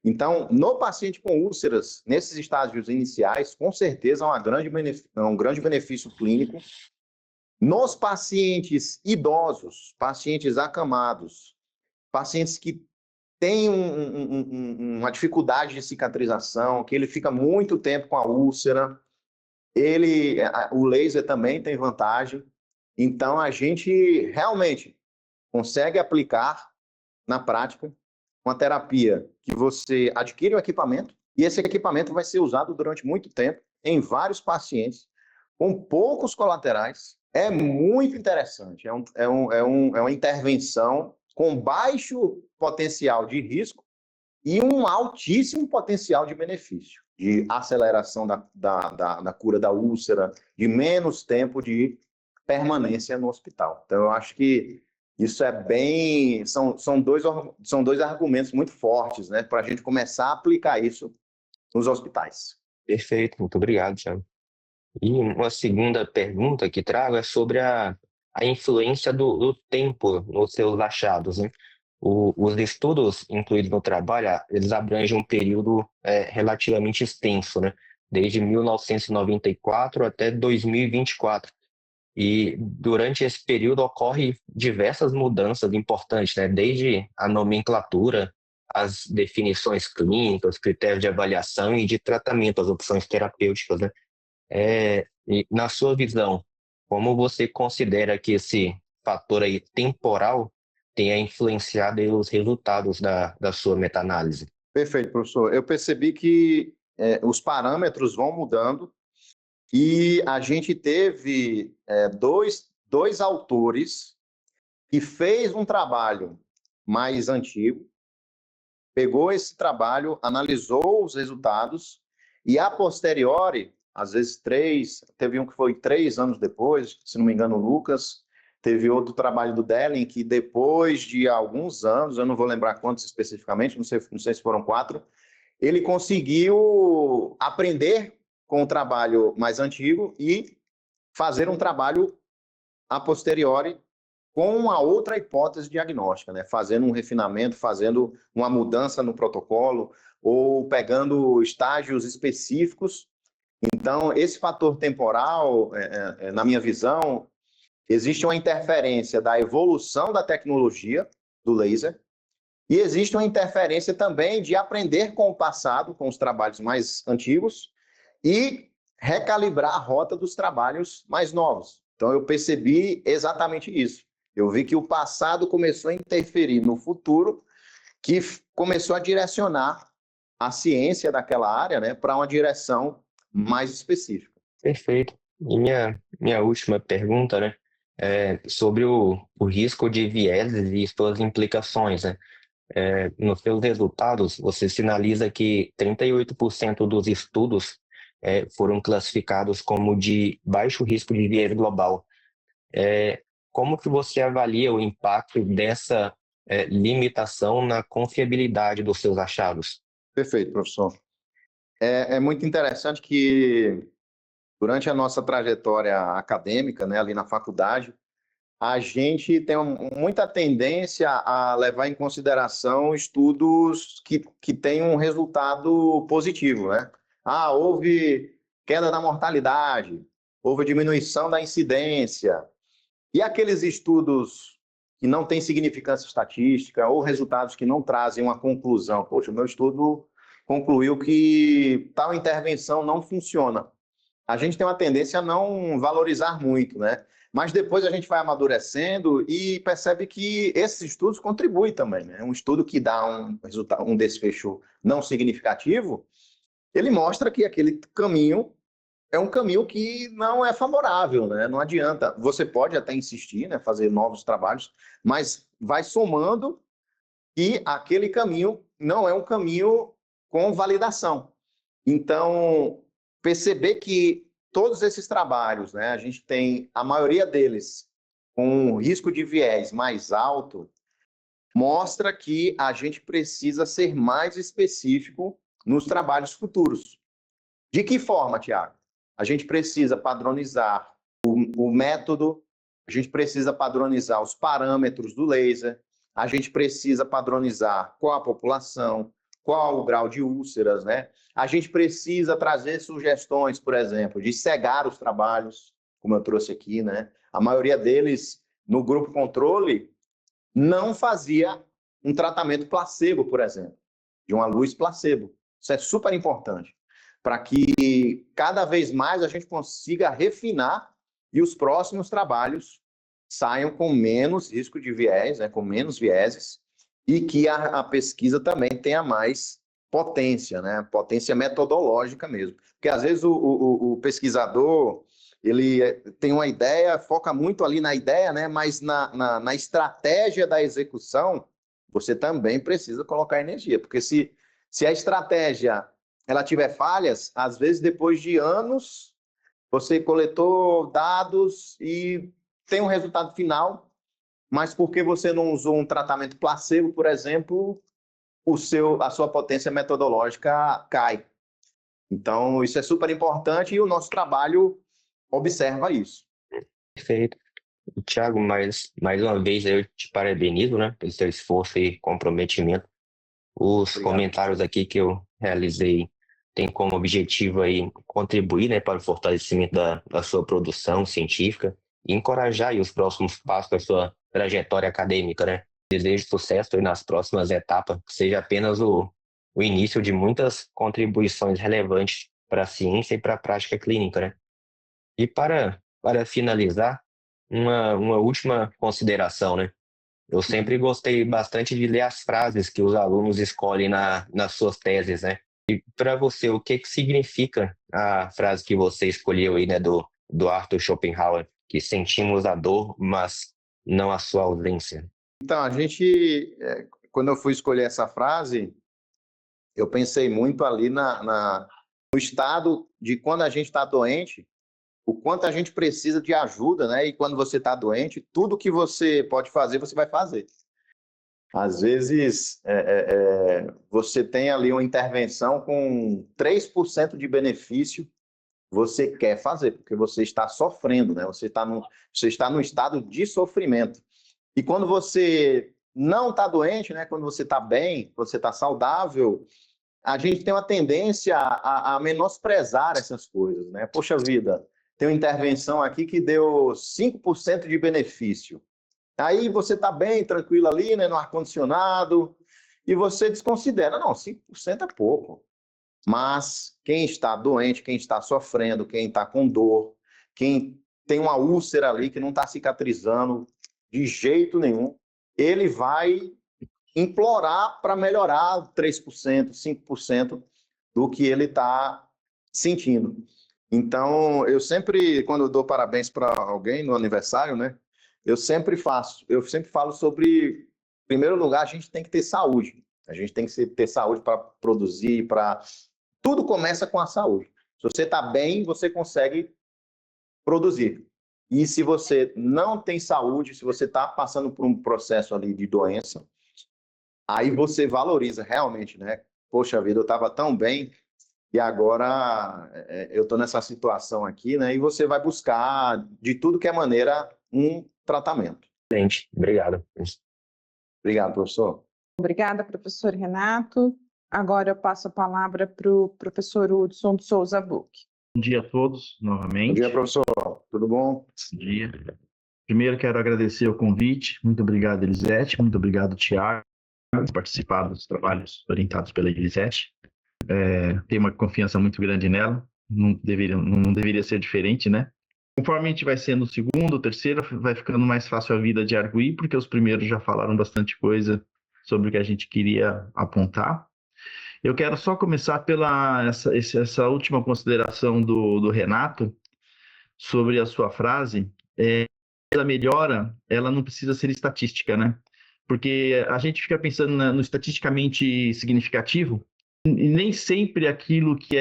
Então, no paciente com úlceras, nesses estágios iniciais, com certeza é um grande benefício clínico. Nos pacientes idosos, pacientes acamados, pacientes que tem uma dificuldade de cicatrização, que ele fica muito tempo com a úlcera, o laser também tem vantagem. Então, a gente realmente consegue aplicar na prática uma terapia que você adquire o equipamento e esse equipamento vai ser usado durante muito tempo em vários pacientes com poucos colaterais. É muito interessante. É uma intervenção com baixo potencial de risco e um altíssimo potencial de benefício, de aceleração da cura da úlcera, de menos tempo de permanência no hospital. Então, eu acho que isso é bem... São dois argumentos muito fortes, né, para a gente começar a aplicar isso nos hospitais. Perfeito, muito obrigado, Thiago. E uma segunda pergunta que trago é sobre a influência do tempo nos seus achados, né? Os estudos incluídos no trabalho, eles abrangem um período relativamente extenso, né? Desde 1994 até 2024. E durante esse período ocorrem diversas mudanças importantes, né? Desde a nomenclatura, as definições clínicas, critérios de avaliação e de tratamento, as opções terapêuticas, né? E na sua visão, como você considera que esse fator aí temporal tenha influenciado aí os resultados da sua meta-análise? Perfeito, professor. Eu percebi que os parâmetros vão mudando e a gente teve dois autores que fez um trabalho mais antigo, pegou esse trabalho, analisou os resultados e, a posteriori, às vezes teve um que foi 3 anos depois, se não me engano, o Lucas, teve outro trabalho do Dellen, que depois de alguns anos, eu não vou lembrar quantos especificamente, não sei se foram 4, ele conseguiu aprender com o trabalho mais antigo e fazer um trabalho a posteriori com uma outra hipótese diagnóstica, né? Fazendo um refinamento, fazendo uma mudança no protocolo ou pegando estágios específicos. Então, esse fator temporal, na minha visão, existe uma interferência da evolução da tecnologia do laser e existe uma interferência também de aprender com o passado, com os trabalhos mais antigos e recalibrar a rota dos trabalhos mais novos. Então, eu percebi exatamente isso. Eu vi que o passado começou a interferir no futuro, que começou a direcionar a ciência daquela área, né, para uma direção mais específica. Perfeito. E minha última pergunta, né, é sobre o risco de vieses e suas implicações, né? Nos seus resultados, você sinaliza que 38% dos estudos foram classificados como de baixo risco de viés global. Como que você avalia o impacto dessa limitação na confiabilidade dos seus achados? Perfeito, professor. É muito interessante que, durante a nossa trajetória acadêmica, né, ali na faculdade, a gente tem muita tendência a levar em consideração estudos que têm um resultado positivo, né? Houve queda da mortalidade, houve diminuição da incidência. E aqueles estudos que não têm significância estatística ou resultados que não trazem uma conclusão. Poxa, o meu estudo concluiu que tal intervenção não funciona. A gente tem uma tendência a não valorizar muito, né? Mas depois a gente vai amadurecendo e percebe que esses estudos contribuem também, né? Um estudo que dá um resultado, um desfecho não significativo, ele mostra que aquele caminho é um caminho que não é favorável, né? Não adianta. Você pode até insistir, né? Fazer novos trabalhos, mas vai somando e aquele caminho não é um caminho com validação. Então, perceber que todos esses trabalhos, né, a gente tem a maioria deles com um risco de viés mais alto, mostra que a gente precisa ser mais específico nos trabalhos futuros. De que forma, Tiago? A gente precisa padronizar o método, a gente precisa padronizar os parâmetros do laser, a gente precisa padronizar qual a população, qual o grau de úlceras, né? A gente precisa trazer sugestões, por exemplo, de cegar os trabalhos, como eu trouxe aqui, né? A maioria deles, no grupo controle, não fazia um tratamento placebo, por exemplo, de uma luz placebo. Isso é super importante. para que cada vez mais a gente consiga refinar e os próximos trabalhos saiam com menos risco de viés, né, com menos vieses, e que a pesquisa também tenha mais potência, né, potência metodológica mesmo. Porque às vezes o pesquisador, ele tem uma ideia, foca muito ali na ideia, né, mas na estratégia da execução, você também precisa colocar energia, porque se a estratégia ela tiver falhas, às vezes depois de anos, você coletou dados e tem um resultado final, mas porque você não usou um tratamento placebo, por exemplo, a sua potência metodológica cai. Então, isso é super importante e o nosso trabalho observa isso. Perfeito. Thiago, mais uma vez eu te parabenizo, né, pelo seu esforço e comprometimento. Os Obrigado. comentários aqui que eu realizei têm como objetivo aí contribuir, né, para o fortalecimento da sua produção científica e encorajar aí os próximos passos da sua trajetória acadêmica, né? Desejo sucesso aí nas próximas etapas, que seja apenas o início de muitas contribuições relevantes para a ciência e para a prática clínica, né? E para finalizar, uma última consideração, né? Eu sempre gostei bastante de ler as frases que os alunos escolhem nas suas teses, né? E para você, o que significa a frase que você escolheu aí, né, do Arthur Schopenhauer, que sentimos a dor, mas não a sua ausência? Então, quando eu fui escolher essa frase, eu pensei muito ali no estado de quando a gente está doente, o quanto a gente precisa de ajuda, né? E quando você está doente, tudo que você pode fazer, você vai fazer. Às vezes, você tem ali uma intervenção com 3% de benefício, você quer fazer, porque você está sofrendo, né? Você está no estado de sofrimento. E quando você não está doente, né? Quando você está bem, quando você está saudável, a gente tem uma tendência a menosprezar essas coisas, né? Poxa vida, tem uma intervenção aqui que deu 5% de benefício. Aí você está bem, tranquilo ali, né, no ar-condicionado, e você desconsidera. Não, 5% é pouco. Mas quem está doente, quem está sofrendo, quem está com dor, quem tem uma úlcera ali que não está cicatrizando de jeito nenhum, ele vai implorar para melhorar 3%, 5% do que ele está sentindo. Então, eu sempre, quando eu dou parabéns para alguém no aniversário, né, eu sempre falo sobre, em primeiro lugar, a gente tem que ter saúde. A gente tem que ter saúde para produzir, tudo começa com a saúde. Se você está bem, você consegue produzir. E se você não tem saúde, se você está passando por um processo ali de doença, aí você valoriza realmente, né? Poxa vida, eu estava tão bem e agora eu estou nessa situação aqui, né? E você vai buscar, de tudo que é maneira, um tratamento. Excelente, obrigado. Obrigado, professor. Obrigada, professor Renato. Agora eu passo a palavra para o professor Hudson de Souza Buch. Bom dia a todos, novamente. Bom dia, professor. Tudo bom? Bom dia. Primeiro, quero agradecer o convite. Muito obrigado, Elisete. Muito obrigado, Thiago, por participar dos trabalhos orientados pela Elisete. Tenho uma confiança muito grande nela. Não deveria ser diferente, né? Conforme a gente vai sendo o segundo, o terceiro, vai ficando mais fácil a vida de arguir, porque os primeiros já falaram bastante coisa sobre o que a gente queria apontar. Eu quero só começar pela essa última consideração do Renato sobre a sua frase. Ela melhora, ela não precisa ser estatística, né? Porque a gente fica pensando no estatisticamente significativo, e nem sempre aquilo que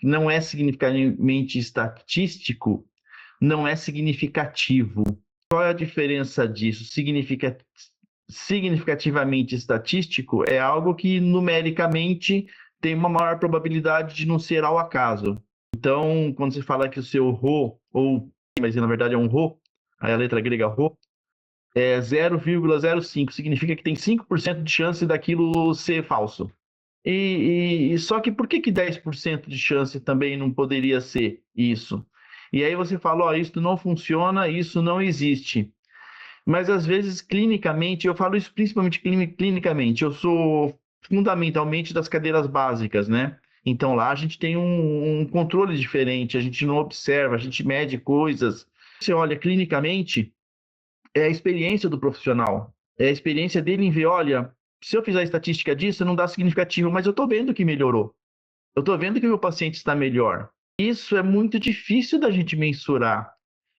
não é significativamente estatístico não é significativo. Qual é a diferença disso? Significativamente estatístico é algo que numericamente tem uma maior probabilidade de não ser ao acaso. Então, quando você fala que o seu Rho, mas na verdade é um Rho, a letra grega Rho, é 0,05, significa que tem 5% de chance daquilo ser falso. E só que por que 10% de chance também não poderia ser isso? E aí você fala, isso não funciona, isso não existe. Mas às vezes, clinicamente, eu falo isso principalmente clinicamente, eu sou fundamentalmente das cadeiras básicas, né? Então lá a gente tem um controle diferente, a gente não observa, a gente mede coisas. Você olha clinicamente, é a experiência do profissional, é a experiência dele em ver, olha, se eu fizer a estatística disso, não dá significativo, mas eu estou vendo que melhorou. Eu estou vendo que o meu paciente está melhor. Isso é muito difícil da gente mensurar.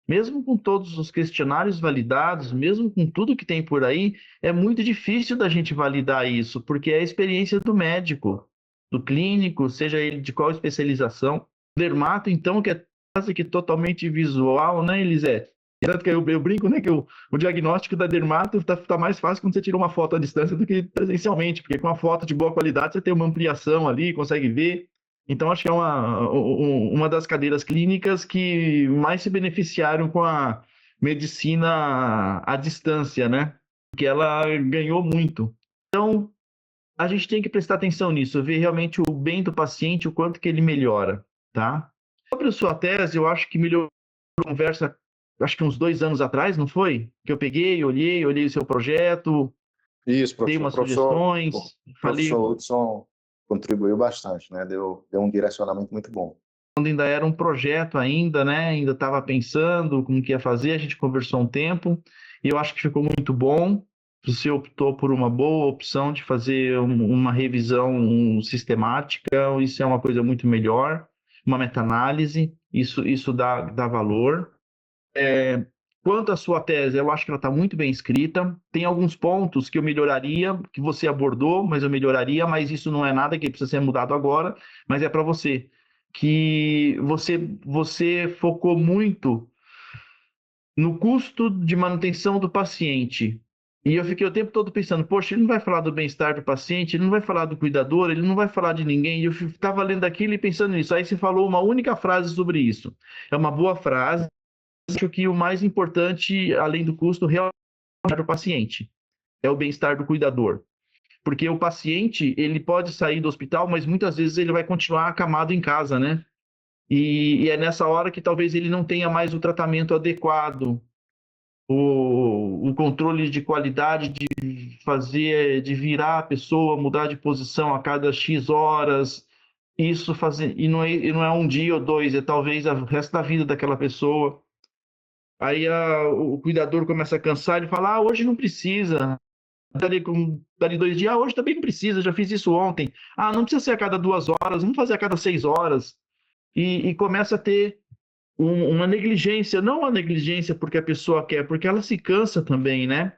Mesmo com todos os questionários validados, mesmo com tudo que tem por aí, é muito difícil da gente validar isso, porque é a experiência do médico, do clínico, seja ele de qual especialização. O dermato, então, que é quase que totalmente visual, né, Elisete? Tanto que eu brinco, né, que o diagnóstico da dermato tá mais fácil quando você tira uma foto à distância do que presencialmente, porque com uma foto de boa qualidade você tem uma ampliação ali, consegue ver. Então, acho que é uma das cadeiras clínicas que mais se beneficiaram com a medicina à distância, né? Porque ela ganhou muito. Então, a gente tem que prestar atenção nisso, ver realmente o bem do paciente, o quanto que ele melhora, tá? Sobre a sua tese, eu acho que melhorou a conversa, acho que uns 2 anos atrás, não foi? Que eu peguei, olhei o seu projeto, Isso, dei professor. umas sugestões, falei Professor Hudson contribuiu bastante, né? Deu um direcionamento muito bom. quando ainda era um projeto ainda, né? Ainda estava pensando como que ia fazer, a gente conversou um tempo e eu acho que ficou muito bom. Você optou por uma boa opção de fazer uma revisão sistemática, isso é uma coisa muito melhor, uma meta-análise, isso dá valor. Quanto à sua tese, eu acho que ela está muito bem escrita. Tem alguns pontos que eu melhoraria, que você abordou, mas eu melhoraria, mas isso não é nada que precisa ser mudado agora, mas é para você. Que você focou muito no custo de manutenção do paciente. E eu fiquei o tempo todo pensando, poxa, ele não vai falar do bem-estar do paciente, ele não vai falar do cuidador, ele não vai falar de ninguém. E eu estava lendo aquilo e pensando nisso. Aí você falou uma única frase sobre isso. É uma boa frase. Acho que o mais importante, além do custo, realmente é o paciente, é o bem-estar do cuidador. Porque o paciente, ele pode sair do hospital, mas muitas vezes ele vai continuar acamado em casa, né? E é nessa hora que talvez ele não tenha mais o tratamento adequado, o controle de qualidade de fazer, de virar a pessoa, mudar de posição a cada X horas, isso fazer, e não é um dia ou dois, é talvez o resto da vida daquela pessoa. Aí o cuidador começa a cansar, ele fala, hoje não precisa. Dali 2 dias, hoje também não precisa, já fiz isso ontem. Não precisa ser a cada 2 horas, vamos fazer a cada 6 horas. E começa a ter uma negligência, não uma negligência porque a pessoa quer, porque ela se cansa também, né?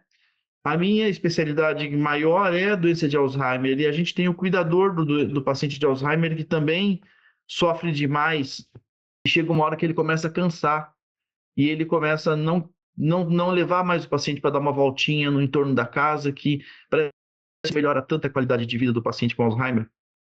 A minha especialidade maior é a doença de Alzheimer, e a gente tem o cuidador do paciente de Alzheimer que também sofre demais, e chega uma hora que ele começa a cansar, e ele começa a não levar mais o paciente para dar uma voltinha no entorno da casa, que parece que melhora tanto a qualidade de vida do paciente com Alzheimer.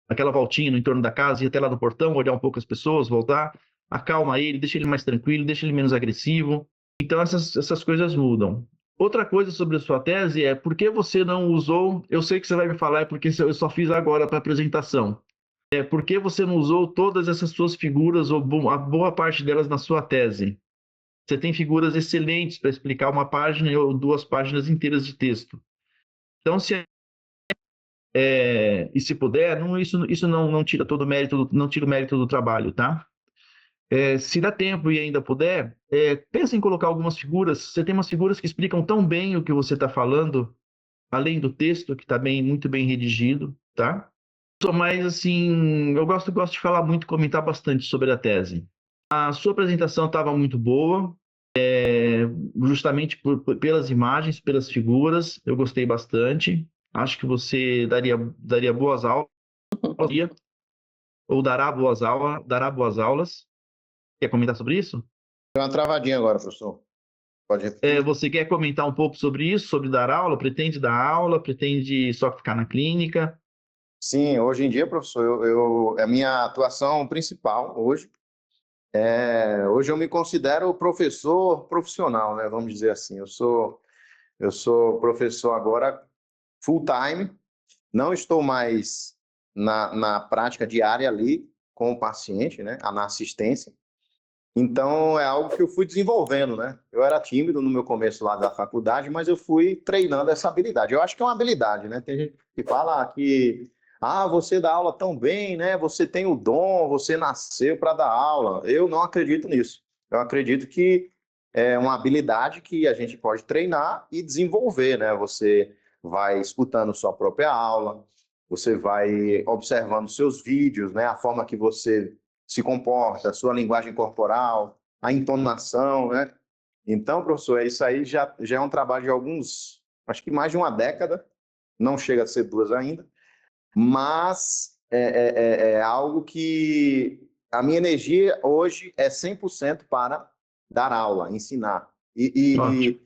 Aquela voltinha no entorno da casa, ir até lá no portão, olhar um pouco as pessoas, voltar, acalma ele, deixa ele mais tranquilo, deixa ele menos agressivo. Então essas coisas mudam. Outra coisa sobre a sua tese é por que você não usou, eu sei que você vai me falar, é porque eu só fiz agora para a apresentação. Por que você não usou todas essas suas figuras, ou a boa parte delas na sua tese? Você tem figuras excelentes para explicar uma página ou 2 páginas inteiras de texto. Então, e se puder, isso não tira todo o mérito, não tira o mérito do trabalho, tá? Se dá tempo e ainda puder, pensa em colocar algumas figuras. Você tem umas figuras que explicam tão bem o que você está falando, além do texto, que está muito bem redigido, tá? Mas, assim, eu gosto de falar muito, comentar bastante sobre a tese. A sua apresentação estava muito boa, justamente pelas imagens, pelas figuras, eu gostei bastante. Acho que você daria boas aulas, ou dará boas aulas. Quer comentar sobre isso? Tem uma travadinha agora, professor. Pode repetir? Você quer comentar um pouco sobre isso, sobre dar aula? Pretende dar aula? Pretende só ficar na clínica? Sim, hoje em dia, professor, a minha atuação principal hoje hoje eu me considero professor profissional, né? Vamos dizer assim. Eu sou professor agora full time, não estou mais na prática diária ali com o paciente, né? Na assistência. Então, é algo que eu fui desenvolvendo, né? Eu era tímido no meu começo lá da faculdade, mas eu fui treinando essa habilidade. Eu acho que é uma habilidade, né? Tem gente que fala que Ah, você dá aula tão bem, né? Você tem o dom, você nasceu para dar aula. Eu não acredito nisso. Eu acredito que é uma habilidade que a gente pode treinar e desenvolver, né? Você vai escutando sua própria aula, você vai observando seus vídeos, né? A forma que você se comporta, a sua linguagem corporal, a entonação, né? Então, professor, isso aí já é um trabalho de alguns, acho que mais de uma década, não chega a ser 2 ainda, mas é algo que a minha energia hoje é 100% para dar aula, ensinar. Ótimo. E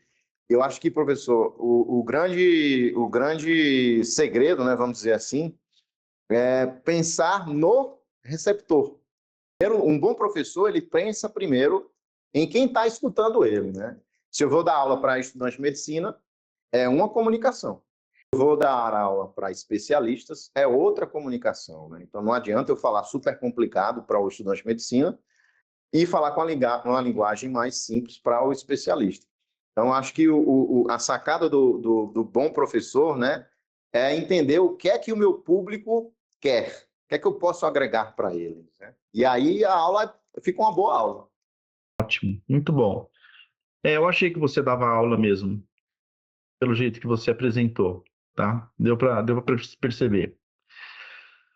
eu acho que, professor, o grande segredo, né, vamos dizer assim, é pensar no receptor. Um bom professor, ele pensa primeiro em quem está escutando ele, né? Se eu vou dar aula para estudante de medicina, é uma comunicação. Eu vou dar aula para especialistas, é outra comunicação, né? Então não adianta eu falar super complicado para o estudante de medicina e falar com uma linguagem mais simples para o especialista. Então acho que a sacada do bom professor, né, é entender o que é que o meu público quer, o que é que eu posso agregar para eles, né? E aí a aula fica uma boa aula. Muito bom. Eu achei que você dava aula mesmo, pelo jeito que você apresentou, tá? Deu para perceber.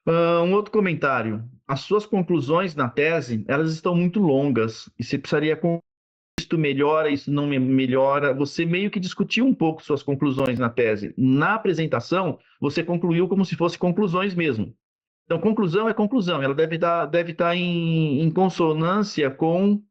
Um outro comentário. As suas conclusões na tese, elas estão muito longas e você precisaria com isto melhora, isso não melhora. Você meio que discutiu um pouco suas conclusões na tese. Na apresentação, você concluiu como se fosse conclusões mesmo. Então, conclusão é conclusão. Ela deve estar em consonância com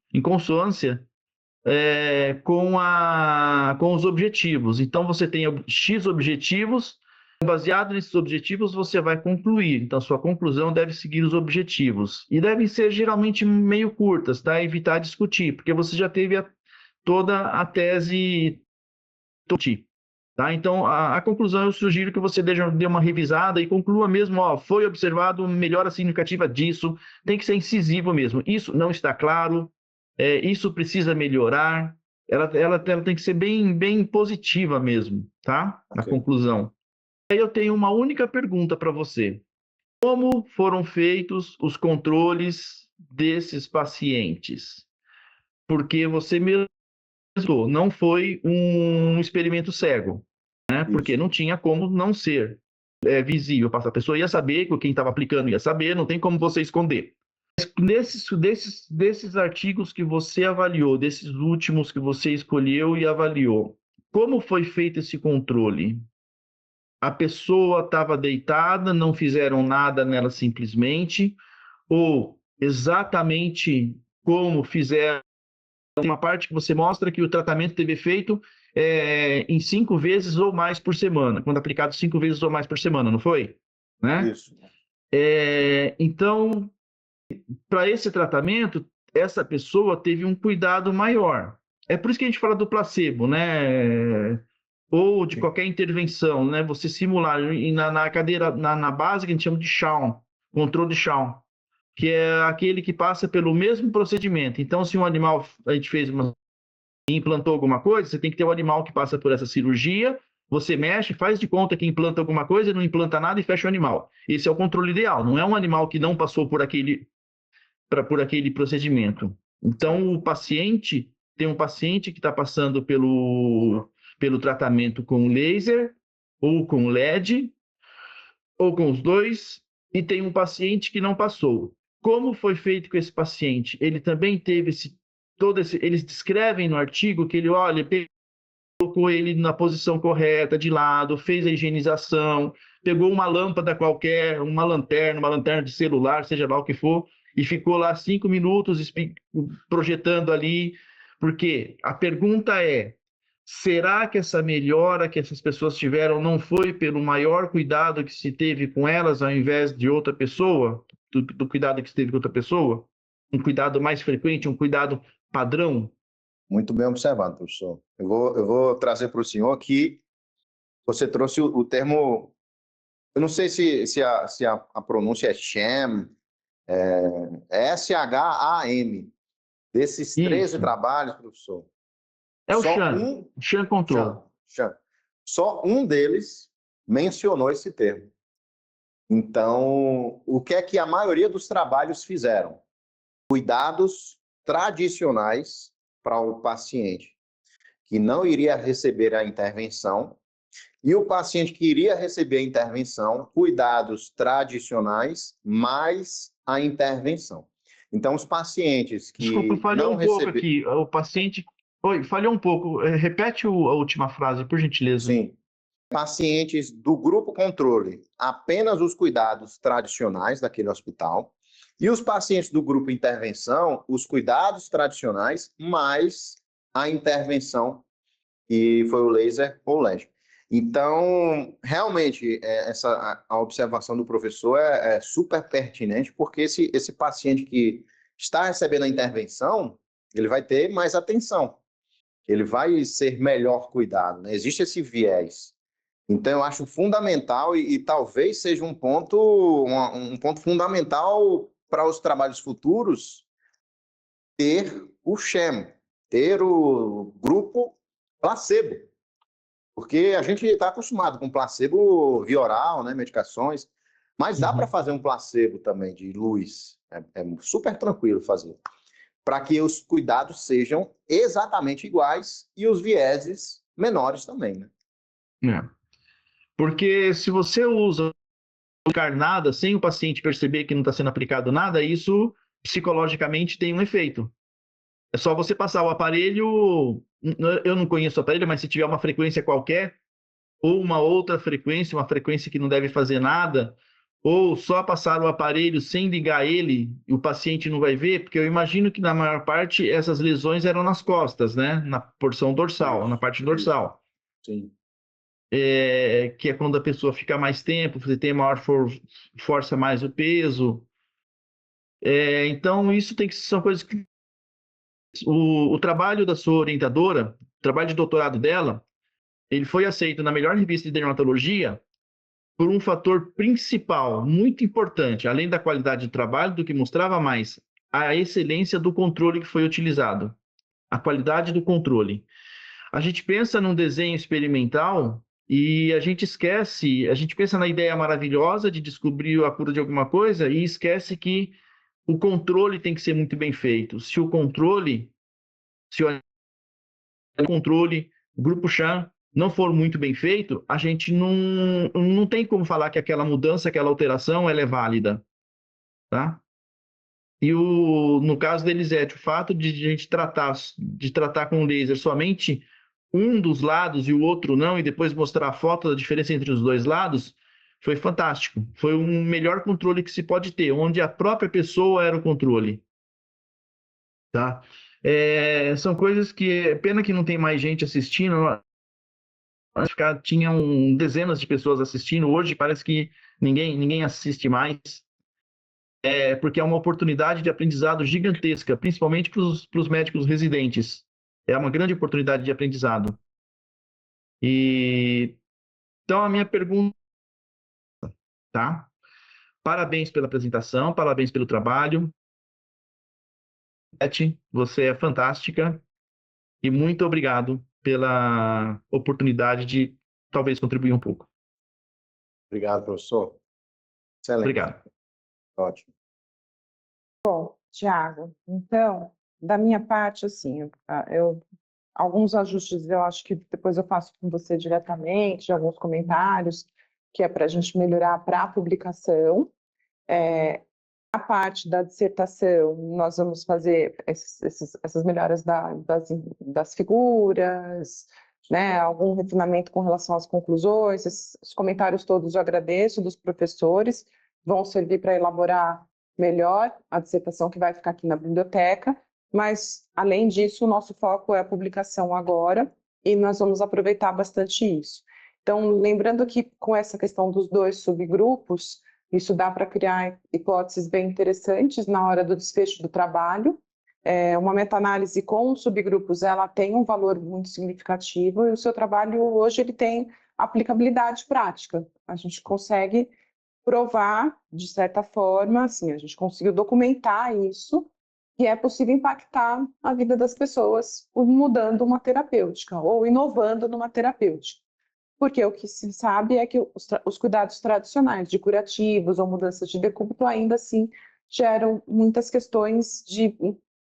os objetivos. Então, você tem X objetivos, baseado nesses objetivos, você vai concluir. Então, sua conclusão deve seguir os objetivos. E devem ser geralmente meio curtas, tá? Evitar discutir, porque você já teve toda a tese. Tá? Então, a conclusão, eu sugiro que você dê uma revisada e conclua mesmo, ó, foi observado melhora significativa disso, tem que ser incisivo mesmo. Isso não está claro, isso precisa melhorar, ela tem que ser bem positiva mesmo, tá? Na Ok. conclusão. Aí eu tenho uma única pergunta para você. Como foram feitos os controles desses pacientes? Porque você mesmo não foi um experimento cego, né? Porque Isso. não tinha como não ser visível. A pessoa ia saber, quem estava aplicando ia saber, não tem como você esconder. Desses artigos que você avaliou, desses últimos que você escolheu e avaliou, como foi feito esse controle? A pessoa estava deitada, não fizeram nada nela simplesmente, ou exatamente como fizeram uma parte que você mostra que o tratamento teve efeito em 5 vezes ou mais por semana, quando aplicado 5 vezes ou mais por semana, não foi? Né? Isso. Então, para esse tratamento, essa pessoa teve um cuidado maior. É por isso que a gente fala do placebo, né? Ou de qualquer intervenção, né? Você simular na cadeira, na base que a gente chama de Shawn, controle de Shawn, que é aquele que passa pelo mesmo procedimento. Então, se um animal, a gente fez implantou alguma coisa, você tem que ter um animal que passa por essa cirurgia, você mexe, faz de conta que implanta alguma coisa, não implanta nada e fecha o animal. Esse é o controle ideal, não é um animal que não passou por aquele procedimento. Então, tem um paciente que está passando pelo tratamento com laser, ou com LED, ou com os dois, e tem um paciente que não passou. Como foi feito com esse paciente? Ele também teve eles descrevem no artigo que ele, olha, colocou ele na posição correta, de lado, fez a higienização, pegou uma lâmpada qualquer, uma lanterna de celular, seja lá o que for, e ficou lá 5 minutos projetando ali, porque a pergunta é, será que essa melhora que essas pessoas tiveram não foi pelo maior cuidado que se teve com elas, ao invés de outra pessoa, do cuidado que se teve com outra pessoa? Um cuidado mais frequente, um cuidado padrão? Muito bem observado, professor. Eu vou trazer para o senhor que você trouxe o termo. Eu não sei se a pronúncia é sham, é S-H-A-M. Desses 13 Isso. trabalhos, professor, É o só Chan, um. Chan Control. Sham, só um deles mencionou esse termo. Então, o que é que a maioria dos trabalhos fizeram? Cuidados tradicionais para o paciente que não iria receber a intervenção e o paciente que iria receber a intervenção, cuidados tradicionais mais a intervenção. Então, os pacientes Desculpa, que falhou não um pouco receberam... aqui. O paciente. Oi, falhou um pouco. Repete a última frase, por gentileza. Sim. Pacientes do grupo controle, apenas os cuidados tradicionais daquele hospital. E os pacientes do grupo intervenção, os cuidados tradicionais, mais a intervenção, que foi o laser ou LED. Então, realmente, a observação do professor é super pertinente, porque esse paciente que está recebendo a intervenção, ele vai ter mais atenção, ele vai ser melhor cuidado, né? Existe esse viés. Então, eu acho fundamental e talvez seja um ponto fundamental para os trabalhos futuros ter o SHAM, ter o grupo placebo, porque a gente está acostumado com placebo via oral, né, medicações, mas dá para fazer um placebo também de luz, é super tranquilo fazer, para que os cuidados sejam exatamente iguais e os vieses menores também, né? É. Porque se você usa nada sem o paciente perceber que não está sendo aplicado nada, isso psicologicamente tem um efeito. É só você passar o aparelho, eu não conheço o aparelho, mas se tiver uma frequência qualquer, ou uma outra frequência, uma frequência que não deve fazer nada, ou só passar o aparelho sem ligar ele, e o paciente não vai ver, porque eu imagino que na maior parte essas lesões eram nas costas, né? Na porção dorsal, na parte dorsal. Sim. Que é quando a pessoa fica mais tempo, você tem maior força mais o peso. Então, isso são coisas que o trabalho da sua orientadora, o trabalho de doutorado dela, ele foi aceito na melhor revista de dermatologia por um fator principal, muito importante, além da qualidade do trabalho, do que mostrava mais, a excelência do controle que foi utilizado, a qualidade do controle. A gente pensa num desenho experimental e a gente pensa na ideia maravilhosa de descobrir a cura de alguma coisa e esquece que o controle tem que ser muito bem feito. Se o controle, o grupo Chan não for muito bem feito, a gente não tem como falar que aquela mudança, aquela alteração, ela é válida, tá? E no caso da Elisete, o fato de a gente tratar com laser somente um dos lados e o outro não, e depois mostrar a foto da diferença entre os dois lados, foi fantástico. Foi o melhor controle que se pode ter, onde a própria pessoa era o controle, tá? São coisas que, pena que não tem mais gente assistindo, tinham dezenas de pessoas assistindo, hoje parece que ninguém assiste mais, porque é uma oportunidade de aprendizado gigantesca, principalmente para os médicos residentes. É uma grande oportunidade de aprendizado. Então, a minha pergunta, tá? Parabéns pela apresentação, parabéns pelo trabalho. Beth, você é fantástica e muito obrigado pela oportunidade de talvez contribuir um pouco. Obrigado, professor. Excelente. Obrigado. Ótimo. Tiago, então, da minha parte, assim, alguns ajustes eu acho que depois eu faço com você diretamente, alguns comentários, que é para a gente melhorar para a publicação. A parte da dissertação, nós vamos fazer essas melhoras das figuras, né, algum refinamento com relação às conclusões, esses comentários todos eu agradeço dos professores, vão servir para elaborar melhor a dissertação que vai ficar aqui na biblioteca, mas, além disso, o nosso foco é a publicação agora, e nós vamos aproveitar bastante isso. Então, lembrando que com essa questão dos 2 subgrupos, isso dá para criar hipóteses bem interessantes na hora do desfecho do trabalho. Uma meta-análise com subgrupos, ela tem um valor muito significativo, e o seu trabalho hoje ele tem aplicabilidade prática. A gente consegue provar, de certa forma, assim, a gente conseguiu documentar isso, que é possível impactar a vida das pessoas mudando uma terapêutica ou inovando numa terapêutica. porque o que se sabe é que os cuidados tradicionais de curativos ou mudanças de decúbito ainda assim geram muitas questões de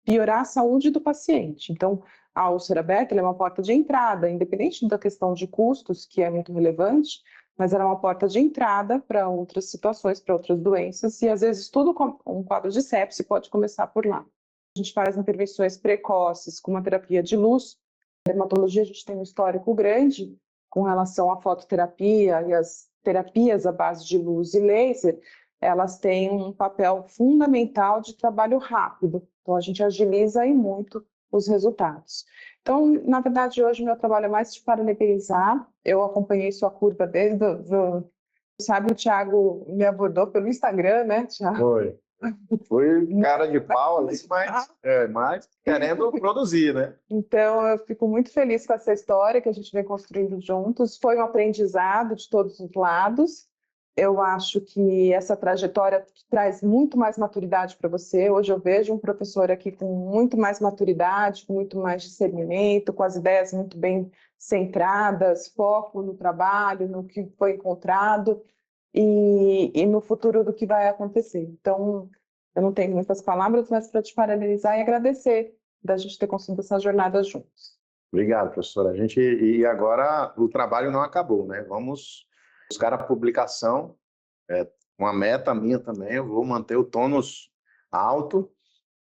piorar a saúde do paciente. Então, a úlcera aberta ela é uma porta de entrada, independente da questão de custos, que é muito relevante, mas ela é uma porta de entrada para outras situações, para outras doenças, e às vezes tudo com um quadro de sepse pode começar por lá. A gente faz intervenções precoces com uma terapia de luz. Na dermatologia a gente tem um histórico grande com relação à fototerapia e as terapias à base de luz e laser, elas têm um papel fundamental de trabalho rápido. Então a gente agiliza aí muito os resultados. Então, na verdade, hoje meu trabalho é mais de parametrizar. Eu acompanhei sua curva desde sabe, o Thiago me abordou pelo Instagram, né, Thiago? Foi cara de pau ali, mas querendo produzir, né? Então, eu fico muito feliz com essa história que a gente vem construindo juntos. Foi um aprendizado de todos os lados. Eu acho que essa trajetória traz muito mais maturidade para você. Hoje eu vejo um professor aqui com muito mais maturidade, com muito mais discernimento, com as ideias muito bem centradas, foco no trabalho, no que foi encontrado e no futuro do que vai acontecer. Então, eu não tenho muitas palavras, mas para te parabenizar e agradecer da gente ter construído essa jornada juntos. Obrigado, professora. E agora o trabalho não acabou, né? Vamos buscar a publicação, uma meta minha também, eu vou manter o tônus alto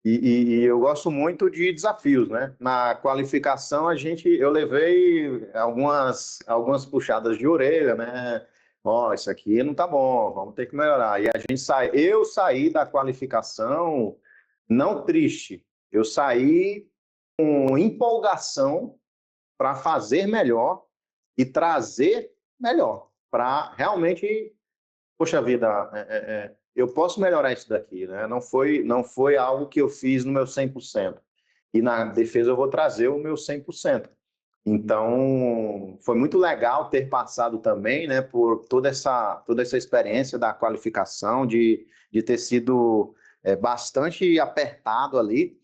e eu gosto muito de desafios, né? Na qualificação eu levei algumas puxadas de orelha, né? Ó, isso aqui não tá bom, vamos ter que melhorar. E eu saí da qualificação não triste, eu saí com empolgação para fazer melhor e trazer melhor, para realmente, poxa vida, eu posso melhorar isso daqui, né? Não foi algo que eu fiz no meu 100%. E na defesa eu vou trazer o meu 100%. Então, foi muito legal ter passado também, né, por toda essa experiência da qualificação, de ter sido bastante apertado ali,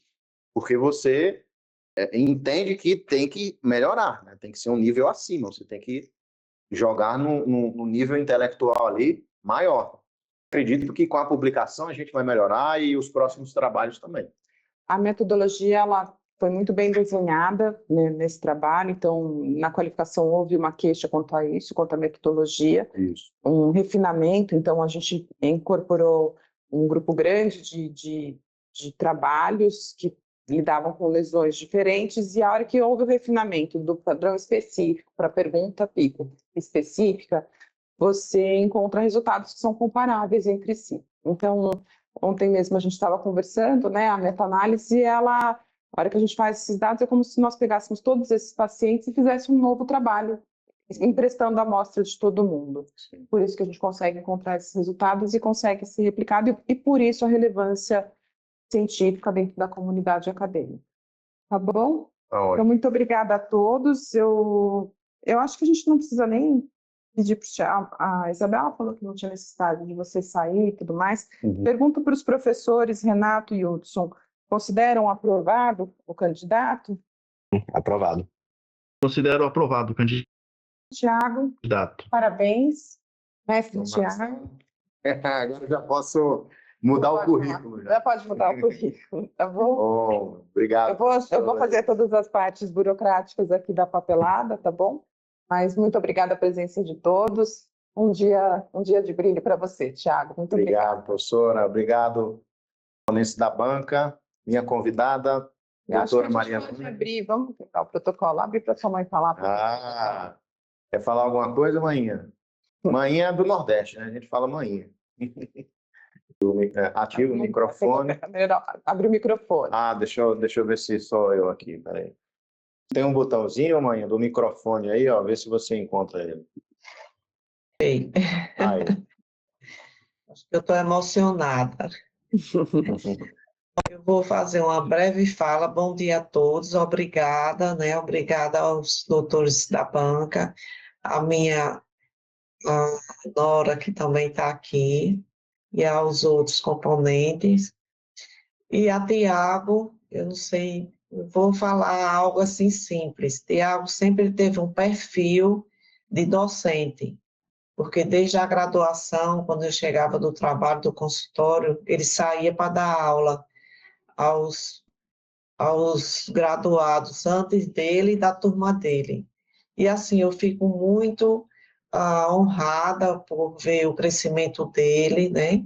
porque você entende que tem que melhorar, né? Tem que ser um nível acima, você tem que jogar no nível intelectual ali maior. Acredito que com a publicação a gente vai melhorar e os próximos trabalhos também. A metodologia ela foi muito bem desenhada, né, nesse trabalho, então na qualificação houve uma queixa quanto a isso, quanto à metodologia, Isso. um refinamento, então a gente incorporou um grupo grande de trabalhos que lidavam com lesões diferentes, e a hora que houve o refinamento do padrão específico para a pergunta PICO específica, você encontra resultados que são comparáveis entre si. Então, ontem mesmo a gente estava conversando, né, a meta-análise, a hora que a gente faz esses dados, é como se nós pegássemos todos esses pacientes e fizéssemos um novo trabalho, emprestando a amostra de todo mundo. Sim. Por isso que a gente consegue encontrar esses resultados e consegue ser replicado, e por isso a relevância científica dentro da comunidade acadêmica. Tá bom? Tá Então, muito obrigada a todos. Eu acho que a gente não precisa nem pedir para a Isabela falou que não tinha necessidade de você sair e tudo mais. Uhum. Pergunto para os professores Renato e Hudson, consideram aprovado o candidato? Aprovado. Considero aprovado o candidato. Tiago, parabéns. Mestre Tiago. Agora eu já posso mudar o currículo. Já pode mudar o currículo, tá bom? Bom, obrigado. Eu vou fazer todas as partes burocráticas aqui da papelada, tá bom? Mas muito obrigada a presença de todos. Um dia de brilho para você, Tiago. Muito obrigado. Professora. Obrigado, ponente da banca, minha convidada, doutora Maria Lúcia. Abrir, vamos pegar o protocolo. Abre para sua mãe falar. Quer falar alguma coisa, Mainha? Mainha é do Nordeste, né? A gente fala Mainha. Ativa o microfone. Abre o microfone. Deixa eu ver se sou eu aqui, peraí. Tem um botãozinho, Mainha, do microfone aí, ó, vê se você encontra ele. Ei. Aí. Acho que eu estou emocionada. Eu vou fazer uma breve fala. Bom dia a todos. Obrigada, né? Obrigada aos doutores da banca, a minha nora, que também está aqui, e aos outros componentes. E a Tiago, eu não sei, eu vou falar algo assim simples. Tiago sempre teve um perfil de docente, porque desde a graduação, quando eu chegava do trabalho, do consultório, ele saía para dar aula aos graduados antes dele e da turma dele. E assim, eu fico muito honrada por ver o crescimento dele, né?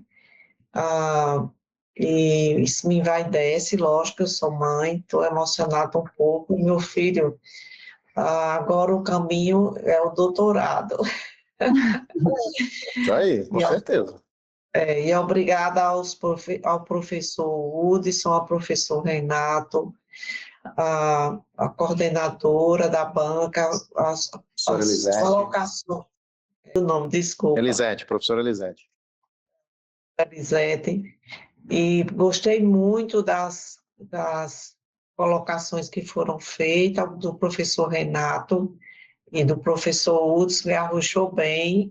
E isso me envaidece, lógico, eu sou mãe, estou emocionada um pouco. Meu filho, agora o caminho é o doutorado. Isso aí, com certeza. E obrigada ao professor Hudson, ao professor Renato, a coordenadora da banca, as Professora Elisete. colocações, o nome, desculpa, Elisete, professora Elisete. Elisete, e gostei muito das colocações que foram feitas, do professor Renato e do professor Hudson, me arrochou bem,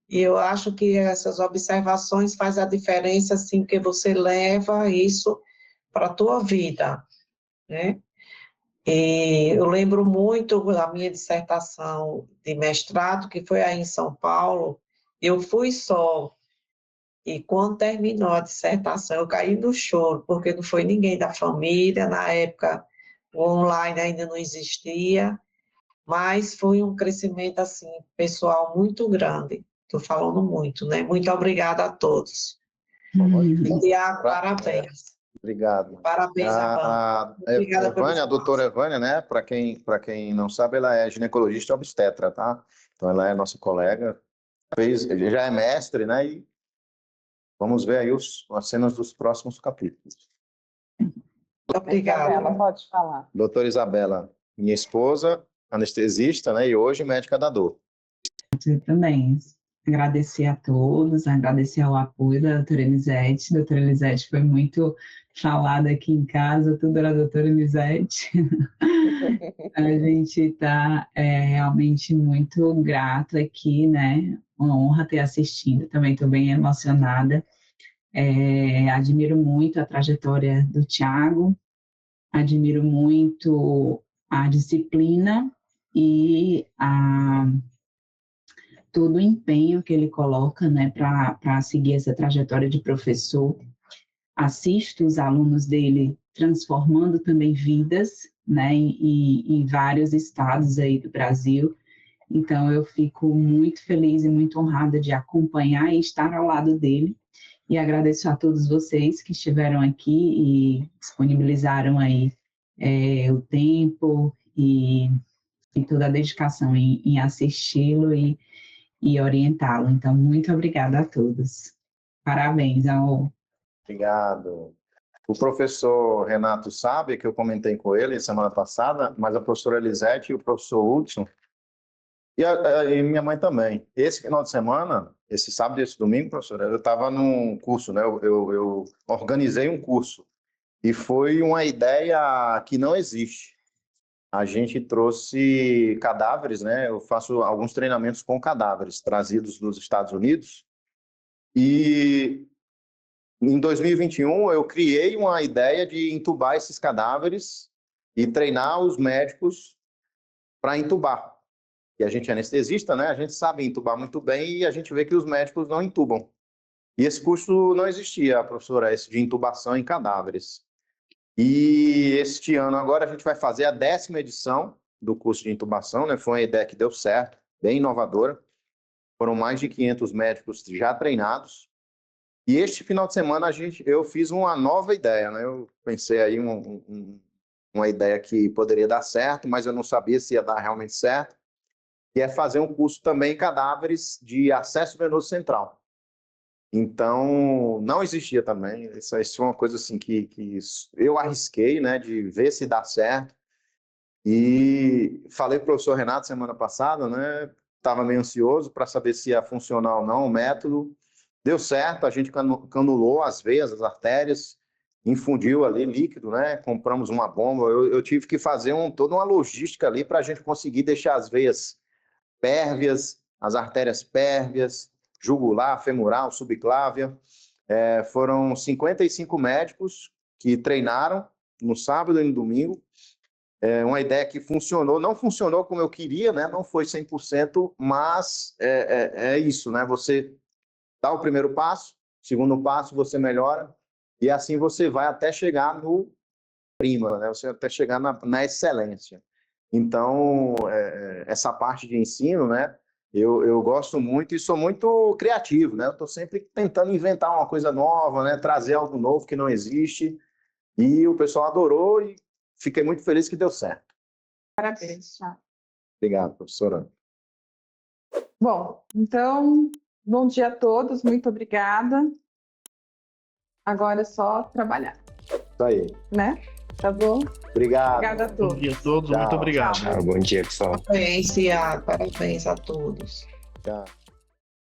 e eu acho que essas observações fazem a diferença, assim, porque você leva isso para a tua vida, né? E eu lembro muito da minha dissertação de mestrado, que foi aí em São Paulo, eu fui só, e quando terminou a dissertação, eu caí no choro, porque não foi ninguém da família, na época o online ainda não existia, mas foi um crescimento, assim, pessoal muito grande. Estou falando muito, né? Muito obrigada a todos. E, Tiago, parabéns. Obrigado. Parabéns à banca. Obrigada pelo Evânia, a doutora Evânia, né? Para quem não sabe, ela é ginecologista e obstetra, tá? Então, ela é nossa colega, já é mestre, né? E vamos ver aí as cenas dos próximos capítulos. Obrigada. Isabela, pode falar. Doutora Isabela, minha esposa, anestesista, né? E hoje médica da dor. Eu também agradecer a todos, agradecer ao apoio da doutora Elisete. A doutora Elisete foi muito falada aqui em casa, tudo era a doutora Elisete. A gente está realmente muito grato aqui, né? Uma honra ter assistido, também estou bem emocionada. Admiro muito a trajetória do Tiago, admiro muito a disciplina e todo o empenho que ele coloca, né, para seguir essa trajetória de professor. Assisto os alunos dele transformando também vidas, né, em vários estados aí do Brasil. Então, eu fico muito feliz e muito honrada de acompanhar e estar ao lado dele. E agradeço a todos vocês que estiveram aqui e disponibilizaram aí o tempo e toda a dedicação em assisti-lo e orientá-lo. Então, muito obrigada a todos. Parabéns ao... Obrigado. O professor Renato sabe que eu comentei com ele semana passada, mas a professora Elisete e o professor Hudson, e minha mãe também. Esse final de semana, esse sábado e esse domingo, professora, eu estava num curso, né? Eu organizei um curso, e foi uma ideia que não existe. A gente trouxe cadáveres, né? Eu faço alguns treinamentos com cadáveres trazidos dos Estados Unidos. E em 2021 eu criei uma ideia de entubar esses cadáveres e treinar os médicos para entubar. E a gente é anestesista, né? A gente sabe entubar muito bem e a gente vê que os médicos não entubam. E esse curso não existia, professora, esse de intubação em cadáveres. E este ano agora a gente vai fazer a 10ª edição do curso de intubação, né? Foi uma ideia que deu certo, bem inovadora. Foram mais de 500 médicos já treinados. E este final de semana eu fiz uma nova ideia, né? Eu pensei aí uma ideia que poderia dar certo, mas eu não sabia se ia dar realmente certo, que é fazer um curso também em cadáveres de acesso venoso central. Então, não existia também. Isso é uma coisa assim que eu arrisquei, né, de ver se dá certo. E falei para o professor Renato semana passada, né, estava meio ansioso para saber se ia funcionar ou não o método. Deu certo, a gente canulou as veias, as artérias, infundiu ali líquido, né, compramos uma bomba. Eu tive que fazer toda uma logística ali para a gente conseguir deixar as veias pérvias, as artérias pérvias, jugular, femoral, subclávia. Foram 55 médicos que treinaram no sábado e no domingo. uma ideia que funcionou, não funcionou como eu queria, né? Não foi 100%, mas é isso, né? Você dá o primeiro passo, segundo passo você melhora, e assim você vai até chegar no prima, né? Você até chegar na excelência. Então, essa parte de ensino, né? Eu gosto muito e sou muito criativo, né? Eu estou sempre tentando inventar uma coisa nova, né? Trazer algo novo que não existe. E o pessoal adorou e fiquei muito feliz que deu certo. Parabéns, Thiago. Obrigado, professora. Bom, então, bom dia a todos, muito obrigada. Agora é só trabalhar, Isso aí. né? Tá bom? Obrigado. Obrigada a Bom todos. dia a todos, Tchau. muito obrigado. Bom dia, pessoal. Parabéns, Iago, parabéns a todos. Tchau.